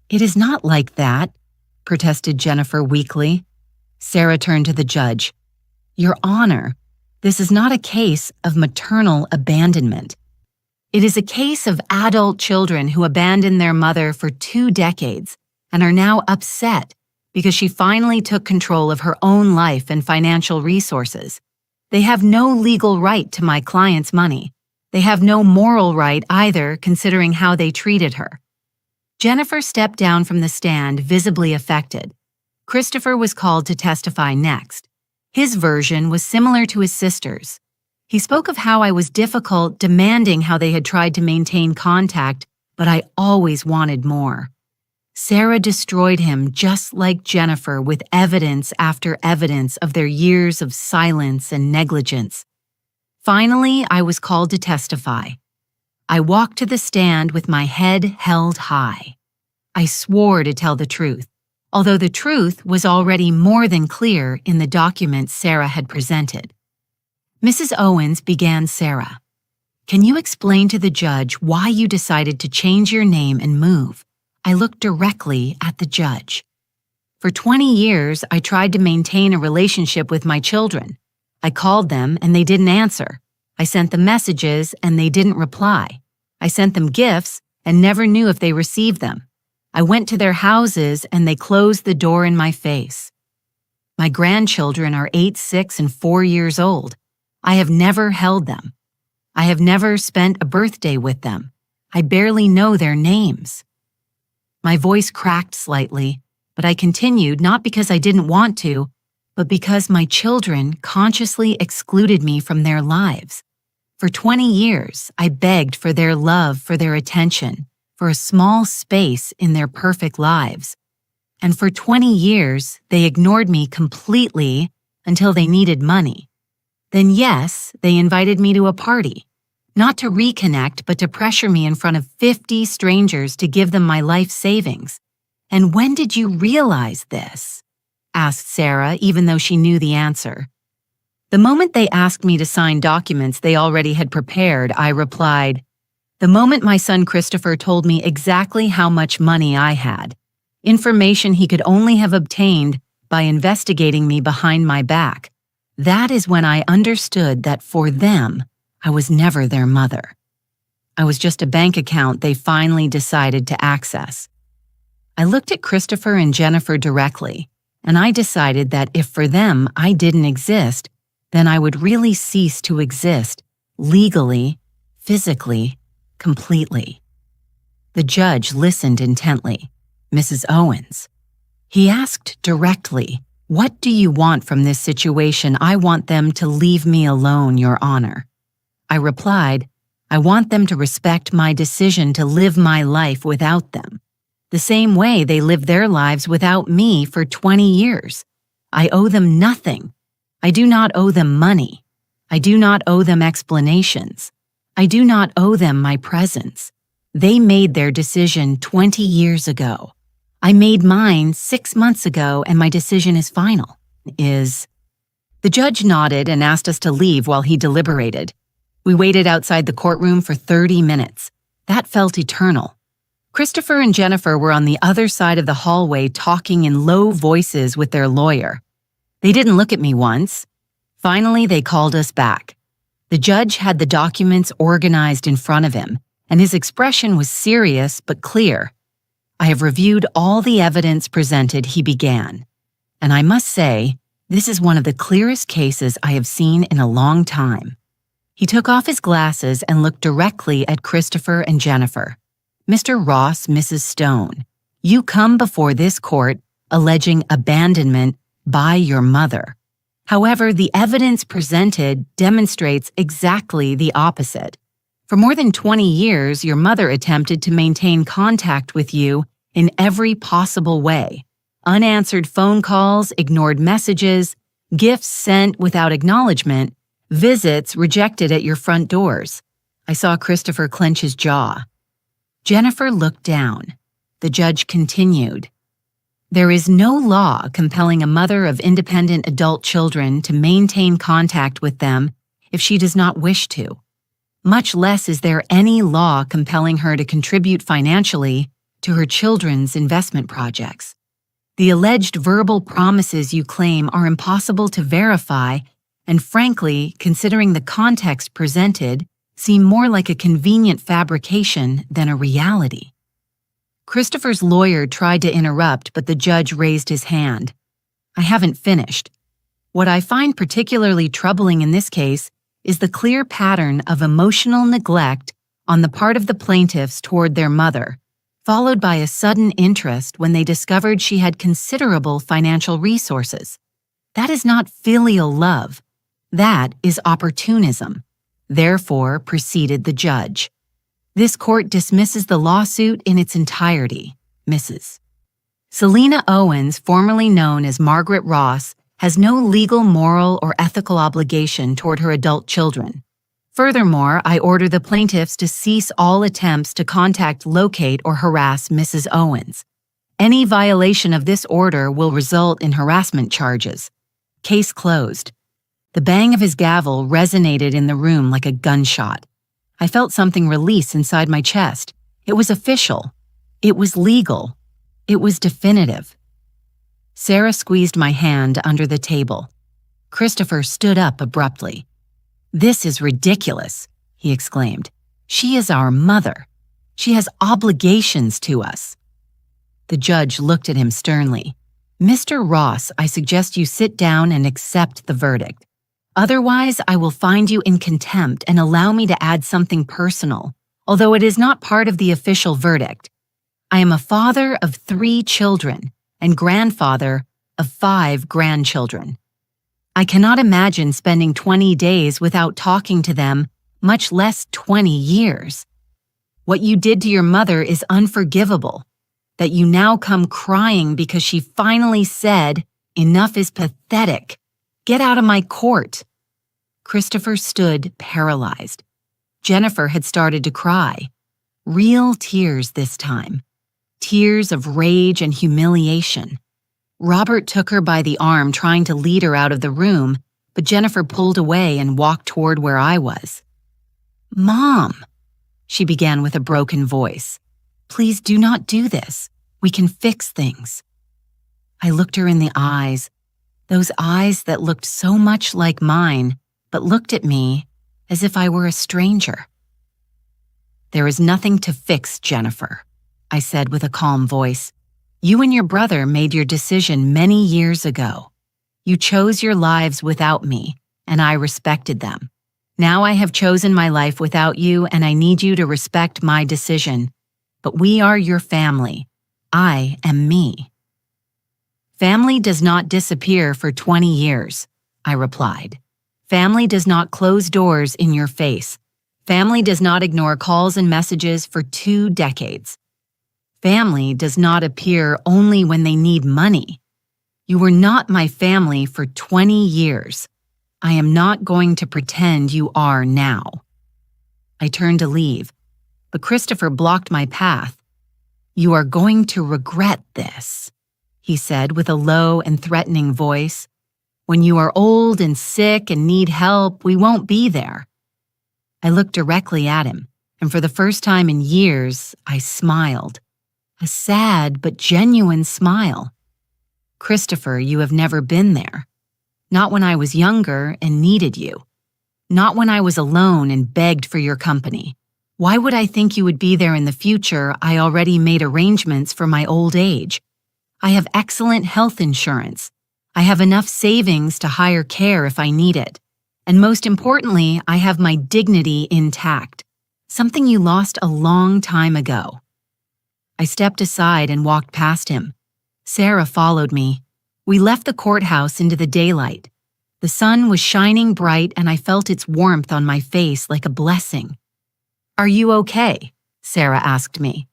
It is not like that, protested Jennifer weakly. Sarah turned to the judge. Your Honor, this is not a case of maternal abandonment. It is a case of adult children who abandoned their mother for 2 decades and are now upset because she finally took control of her own life and financial resources. They have no legal right to my client's money. They have no moral right either, considering how they treated her. Jennifer stepped down from the stand, visibly affected. Christopher was called to testify next. His version was similar to his sister's. He spoke of how I was difficult, demanding how they had tried to maintain contact, but I always wanted more. Sarah destroyed him just like Jennifer with evidence after evidence of their years of silence and negligence. Finally, I was called to testify. I walked to the stand with my head held high. I swore to tell the truth, although the truth was already more than clear in the document Sarah had presented. Mrs. Owens, began Sarah. Can you explain to the judge why you decided to change your name and move? I looked directly at the judge. For 20 years, I tried to maintain a relationship with my children. I called them and they didn't answer. I sent them messages and they didn't reply. I sent them gifts and never knew if they received them. I went to their houses and they closed the door in my face. My grandchildren are 8, 6, and 4 years old. I have never held them. I have never spent a birthday with them. I barely know their names. My voice cracked slightly, but I continued not because I didn't want to, but because my children consciously excluded me from their lives. For 20 years, I begged for their love, for their attention, for a small space in their perfect lives. And for 20 years, they ignored me completely until they needed money. Then yes, they invited me to a party. Not to reconnect, but to pressure me in front of 50 strangers to give them my life savings. And when did you realize this? Asked Sarah, even though she knew the answer. The moment they asked me to sign documents they already had prepared, I replied, the moment my son Christopher told me exactly how much money I had, information he could only have obtained by investigating me behind my back. That is when I understood that for them, I was never their mother. I was just a bank account they finally decided to access. I looked at Christopher and Jennifer directly, and I decided that if for them I didn't exist, then I would really cease to exist, legally, physically, completely. The judge listened intently. Mrs. Owens. He asked directly, "What do you want from this situation? I want them to leave me alone, Your Honor." I replied, "I want them to respect my decision to live my life without them, the same way they lived their lives without me for 20 years. I owe them nothing. I do not owe them money. I do not owe them explanations. I do not owe them my presence. They made their decision 20 years ago. I made mine 6 months ago, and my decision is final." The judge nodded and asked us to leave while he deliberated. We waited outside the courtroom for 30 minutes. That felt eternal. Christopher and Jennifer were on the other side of the hallway talking in low voices with their lawyer. They didn't look at me once. Finally, they called us back. The judge had the documents organized in front of him, and his expression was serious but clear. "I have reviewed all the evidence presented," he began, "and I must say, this is one of the clearest cases I have seen in a long time." He took off his glasses and looked directly at Christopher and Jennifer. "Mr. Ross, Mrs. Stone, you come before this court alleging abandonment by your mother. However, the evidence presented demonstrates exactly the opposite. For more than 20 years, your mother attempted to maintain contact with you in every possible way. Unanswered phone calls, ignored messages, gifts sent without acknowledgement, visits rejected at your front doors." I saw Christopher clench his jaw. Jennifer looked down. The judge continued, "There is no law compelling a mother of independent adult children to maintain contact with them if she does not wish to. Much less is there any law compelling her to contribute financially to her children's investment projects. The alleged verbal promises you claim are impossible to verify, and frankly, considering the context presented, seem more like a convenient fabrication than a reality." Christopher's lawyer tried to interrupt, but the judge raised his hand. "I haven't finished. What I find particularly troubling in this case is the clear pattern of emotional neglect on the part of the plaintiffs toward their mother, followed by a sudden interest when they discovered she had considerable financial resources. That is not filial love. That is opportunism. Therefore, proceeded the judge, this court dismisses the lawsuit in its entirety. Mrs. Selena Owens, formerly known as Margaret Ross, has no legal, moral, or ethical obligation toward her adult children. Furthermore, I order the plaintiffs to cease all attempts to contact, locate, or harass Mrs. Owens. Any violation of this order will result in harassment charges. Case closed." The bang of his gavel resonated in the room like a gunshot. I felt something release inside my chest. It was official. It was legal. It was definitive. Sarah squeezed my hand under the table. Christopher stood up abruptly. "This is ridiculous," he exclaimed. "She is our mother. She has obligations to us." The judge looked at him sternly. Mr. Ross, I suggest you sit down and accept the verdict. Otherwise, I will find you in contempt and allow me to add something personal, although it is not part of the official verdict. I am a father of 3 children and grandfather of 5 grandchildren. I cannot imagine spending 20 days without talking to them, much less 20 years. What you did to your mother is unforgivable. That you now come crying because she finally said, "Enough is pathetic. Get out of my court." Christopher stood paralyzed. Jennifer had started to cry. Real tears this time. Tears of rage and humiliation. Robert took her by the arm, trying to lead her out of the room, but Jennifer pulled away and walked toward where I was. "Mom," she began with a broken voice. "Please do not do this. We can fix things." I looked her in the eyes, those eyes that looked so much like mine, but looked at me as if I were a stranger. "There is nothing to fix, Jennifer," I said with a calm voice. "You and your brother made your decision many years ago. You chose your lives without me, and I respected them. Now I have chosen my life without you, and I need you to respect my decision. But we are your family. I am me." "Family does not disappear for 20 years, I replied. "Family does not close doors in your face. Family does not ignore calls and messages for 2 decades. Family does not appear only when they need money. You were not my family for 20 years. I am not going to pretend you are now." I turned to leave, but Christopher blocked my path. "You are going to regret this," he said with a low and threatening voice. "When you are old and sick and need help, we won't be there." I looked directly at him, and for the first time in years, I smiled. A sad but genuine smile. "Christopher, you have never been there. Not when I was younger and needed you. Not when I was alone and begged for your company. Why would I think you would be there in the future? I already made arrangements for my old age. I have excellent health insurance. I have enough savings to hire care if I need it. And most importantly, I have my dignity intact, something you lost a long time ago." I stepped aside and walked past him. Sarah followed me. We left the courthouse into the daylight. The sun was shining bright and I felt its warmth on my face like a blessing. "Are you okay?" Sarah asked me.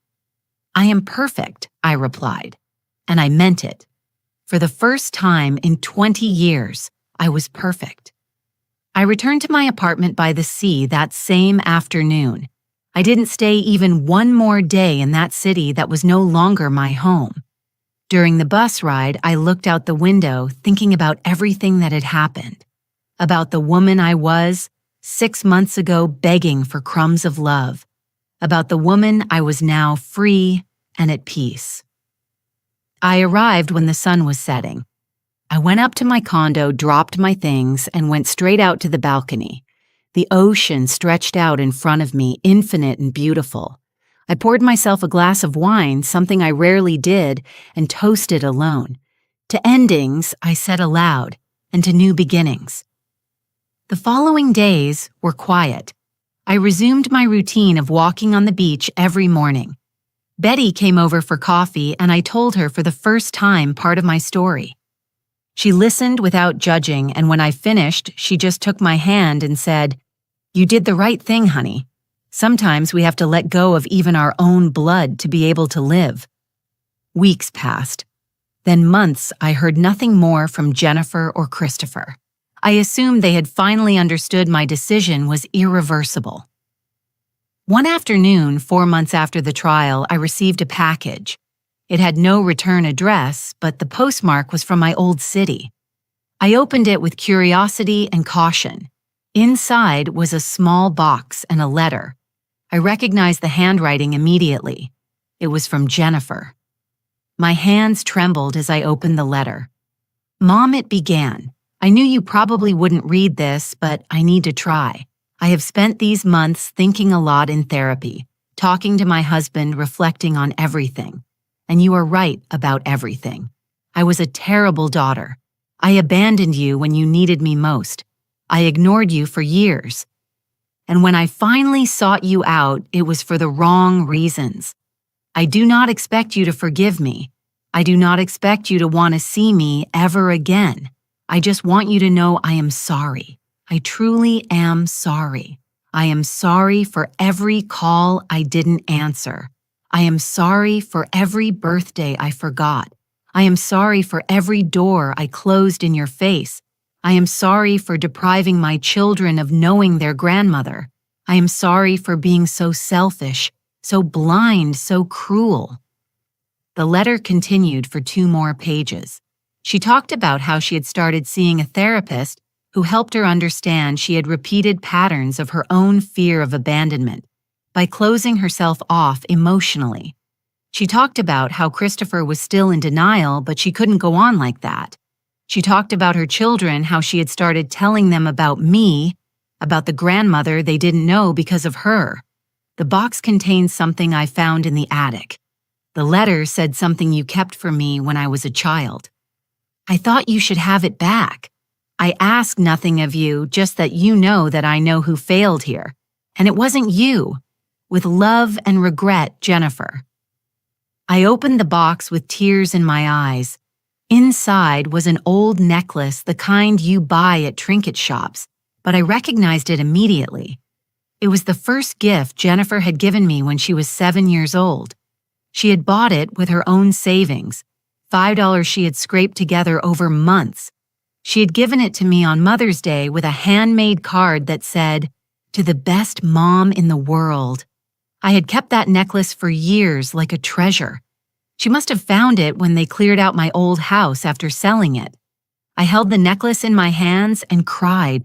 "I am perfect," I replied, and I meant it. For the first time in 20 years, I was perfect. I returned to my apartment by the sea that same afternoon. I didn't stay even one more day in that city that was no longer my home. During the bus ride, I looked out the window thinking about everything that had happened, about the woman I was 6 months ago begging for crumbs of love, about the woman I was now free and at peace. I arrived when the sun was setting. I went up to my condo, dropped my things, and went straight out to the balcony. The ocean stretched out in front of me, infinite and beautiful. I poured myself a glass of wine, something I rarely did, and toasted alone. To endings, I said aloud, and to new beginnings. The following days were quiet. I resumed my routine of walking on the beach every morning. Betty came over for coffee, and I told her for the first time part of my story. She listened without judging, and when I finished, she just took my hand and said, "You did the right thing, honey. Sometimes we have to let go of even our own blood to be able to live." Weeks passed. Then months I heard nothing more from Jennifer or Christopher. I assumed they had finally understood my decision was irreversible. One afternoon, 4 months after the trial, I received a package. It had no return address, but the postmark was from my old city. I opened it with curiosity and caution. Inside was a small box and a letter. I recognized the handwriting immediately. It was from Jennifer. My hands trembled as I opened the letter. "Mom," it began, "I knew you probably wouldn't read this, but I need to try. I have spent these months thinking a lot in therapy, talking to my husband, reflecting on everything. And you are right about everything. I was a terrible daughter. I abandoned you when you needed me most. I ignored you for years. And when I finally sought you out, it was for the wrong reasons. I do not expect you to forgive me. I do not expect you to want to see me ever again. I just want you to know I am sorry. I truly am sorry. I am sorry for every call I didn't answer. I am sorry for every birthday I forgot. I am sorry for every door I closed in your face. I am sorry for depriving my children of knowing their grandmother. I am sorry for being so selfish, so blind, so cruel. The letter continued for 2 more pages. She talked about how she had started seeing a therapist who helped her understand she had repeated patterns of her own fear of abandonment by closing herself off emotionally. She talked about how Christopher was still in denial, but she couldn't go on like that. She talked about her children, how she had started telling them about me, about the grandmother they didn't know because of her. The box contained something I found in the attic. The letter said something you kept from me when I was a child. I thought you should have it back. I ask nothing of you, just that you know that I know who failed here. And it wasn't you. With love and regret, Jennifer. I opened the box with tears in my eyes. Inside was an old necklace, the kind you buy at trinket shops, but I recognized it immediately. It was the first gift Jennifer had given me when she was 7 years old. She had bought it with her own savings, $5 she had scraped together over months. She had given it to me on Mother's Day with a handmade card that said, "To the best mom in the world." I had kept that necklace for years like a treasure. She must have found it when they cleared out my old house after selling it. I held the necklace in my hands and cried.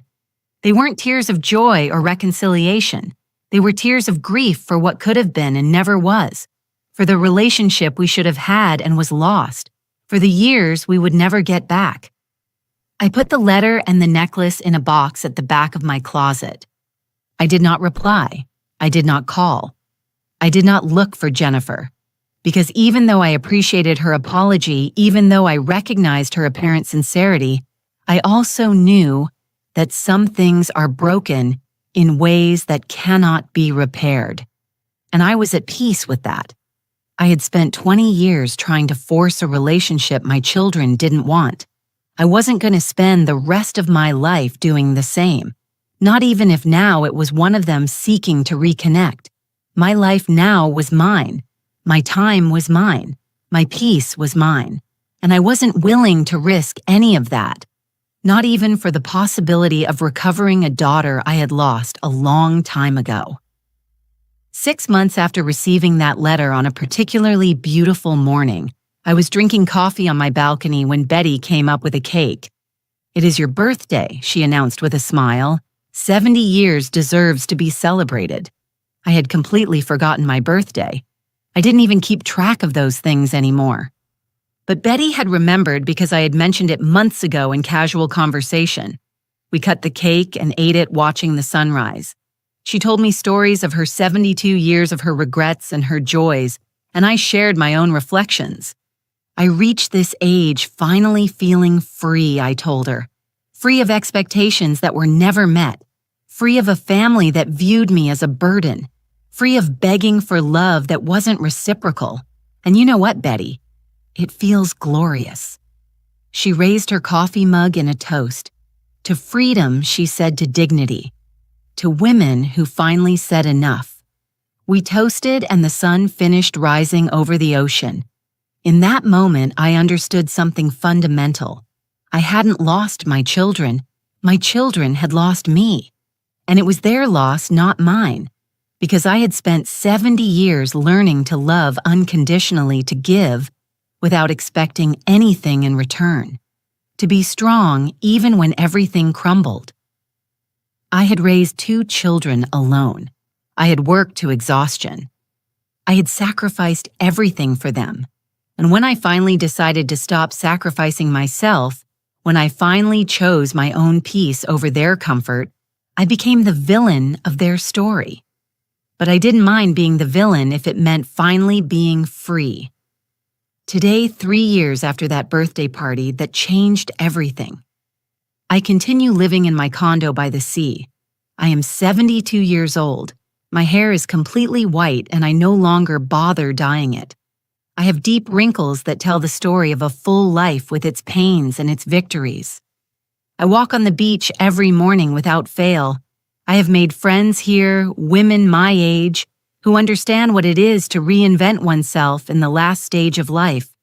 They weren't tears of joy or reconciliation. They were tears of grief for what could have been and never was, for the relationship we should have had and was lost, for the years we would never get back. I put the letter and the necklace in a box at the back of my closet. I did not reply. I did not call. I did not look for Jennifer, because even though I appreciated her apology, even though I recognized her apparent sincerity, I also knew that some things are broken in ways that cannot be repaired. And I was at peace with that. I had spent 20 years trying to force a relationship my children didn't want. I wasn't going to spend the rest of my life doing the same, not even if now it was one of them seeking to reconnect. My life now was mine. My time was mine. My peace was mine. And I wasn't willing to risk any of that, not even for the possibility of recovering a daughter I had lost a long time ago. 6 months after receiving that letter on a particularly beautiful morning, I was drinking coffee on my balcony when Betty came up with a cake. "It is your birthday," she announced with a smile. 70 years deserves to be celebrated. I had completely forgotten my birthday. I didn't even keep track of those things anymore. But Betty had remembered because I had mentioned it months ago in casual conversation. We cut the cake and ate it watching the sunrise. She told me stories of her 72 years of her regrets and her joys, and I shared my own reflections. I reached this age finally feeling free, I told her. Free of expectations that were never met. Free of a family that viewed me as a burden. Free of begging for love that wasn't reciprocal. And you know what, Betty? It feels glorious. She raised her coffee mug in a toast. To freedom, she said, to dignity. To women who finally said enough. We toasted and the sun finished rising over the ocean. In that moment, I understood something fundamental. I hadn't lost my children. My children had lost me. And it was their loss, not mine. Because I had spent 70 years learning to love unconditionally, to give without expecting anything in return. To be strong even when everything crumbled. I had raised 2 children alone. I had worked to exhaustion. I had sacrificed everything for them. And when I finally decided to stop sacrificing myself, when I finally chose my own peace over their comfort, I became the villain of their story. But I didn't mind being the villain if it meant finally being free. Today, 3 years after that birthday party that changed everything. I continue living in my condo by the sea. I am 72 years old. My hair is completely white and I no longer bother dyeing it. I have deep wrinkles that tell the story of a full life with its pains and its victories. I walk on the beach every morning without fail. I have made friends here, women my age, who understand what it is to reinvent oneself in the last stage of life.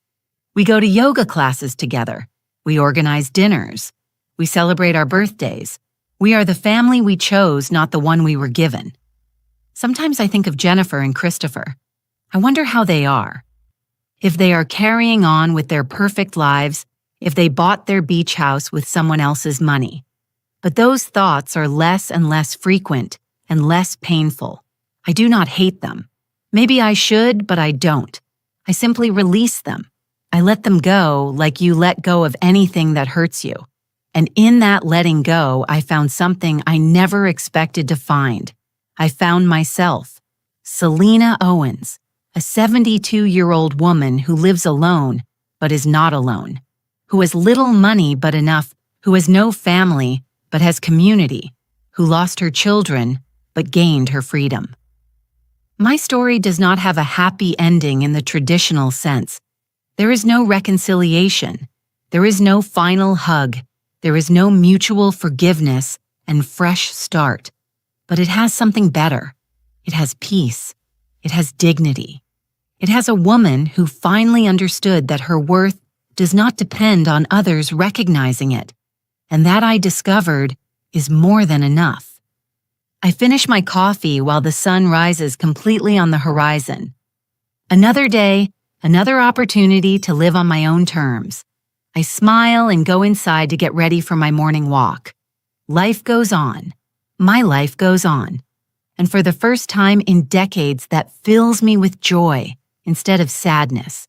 We go to yoga classes together. We organize dinners. We celebrate our birthdays. We are the family we chose, not the one we were given. Sometimes I think of Jennifer and Christopher. I wonder how they are. If they are carrying on with their perfect lives, if they bought their beach house with someone else's money. But those thoughts are less and less frequent and less painful. I do not hate them. Maybe I should, but I don't. I simply release them. I let them go like you let go of anything that hurts you. And in that letting go, I found something I never expected to find. I found myself. Selena Owens, a 72-year-old woman who lives alone but is not alone, who has little money but enough, who has no family but has community, who lost her children but gained her freedom. My story does not have a happy ending in the traditional sense. There is no reconciliation. There is no final hug. There is no mutual forgiveness and fresh start. But it has something better. It has peace. It has dignity. It has a woman who finally understood that her worth does not depend on others recognizing it. And that I discovered is more than enough. I finish my coffee while the sun rises completely on the horizon. Another day, another opportunity to live on my own terms. I smile and go inside to get ready for my morning walk. Life goes on. My life goes on. And for the first time in decades, that fills me with joy instead of sadness.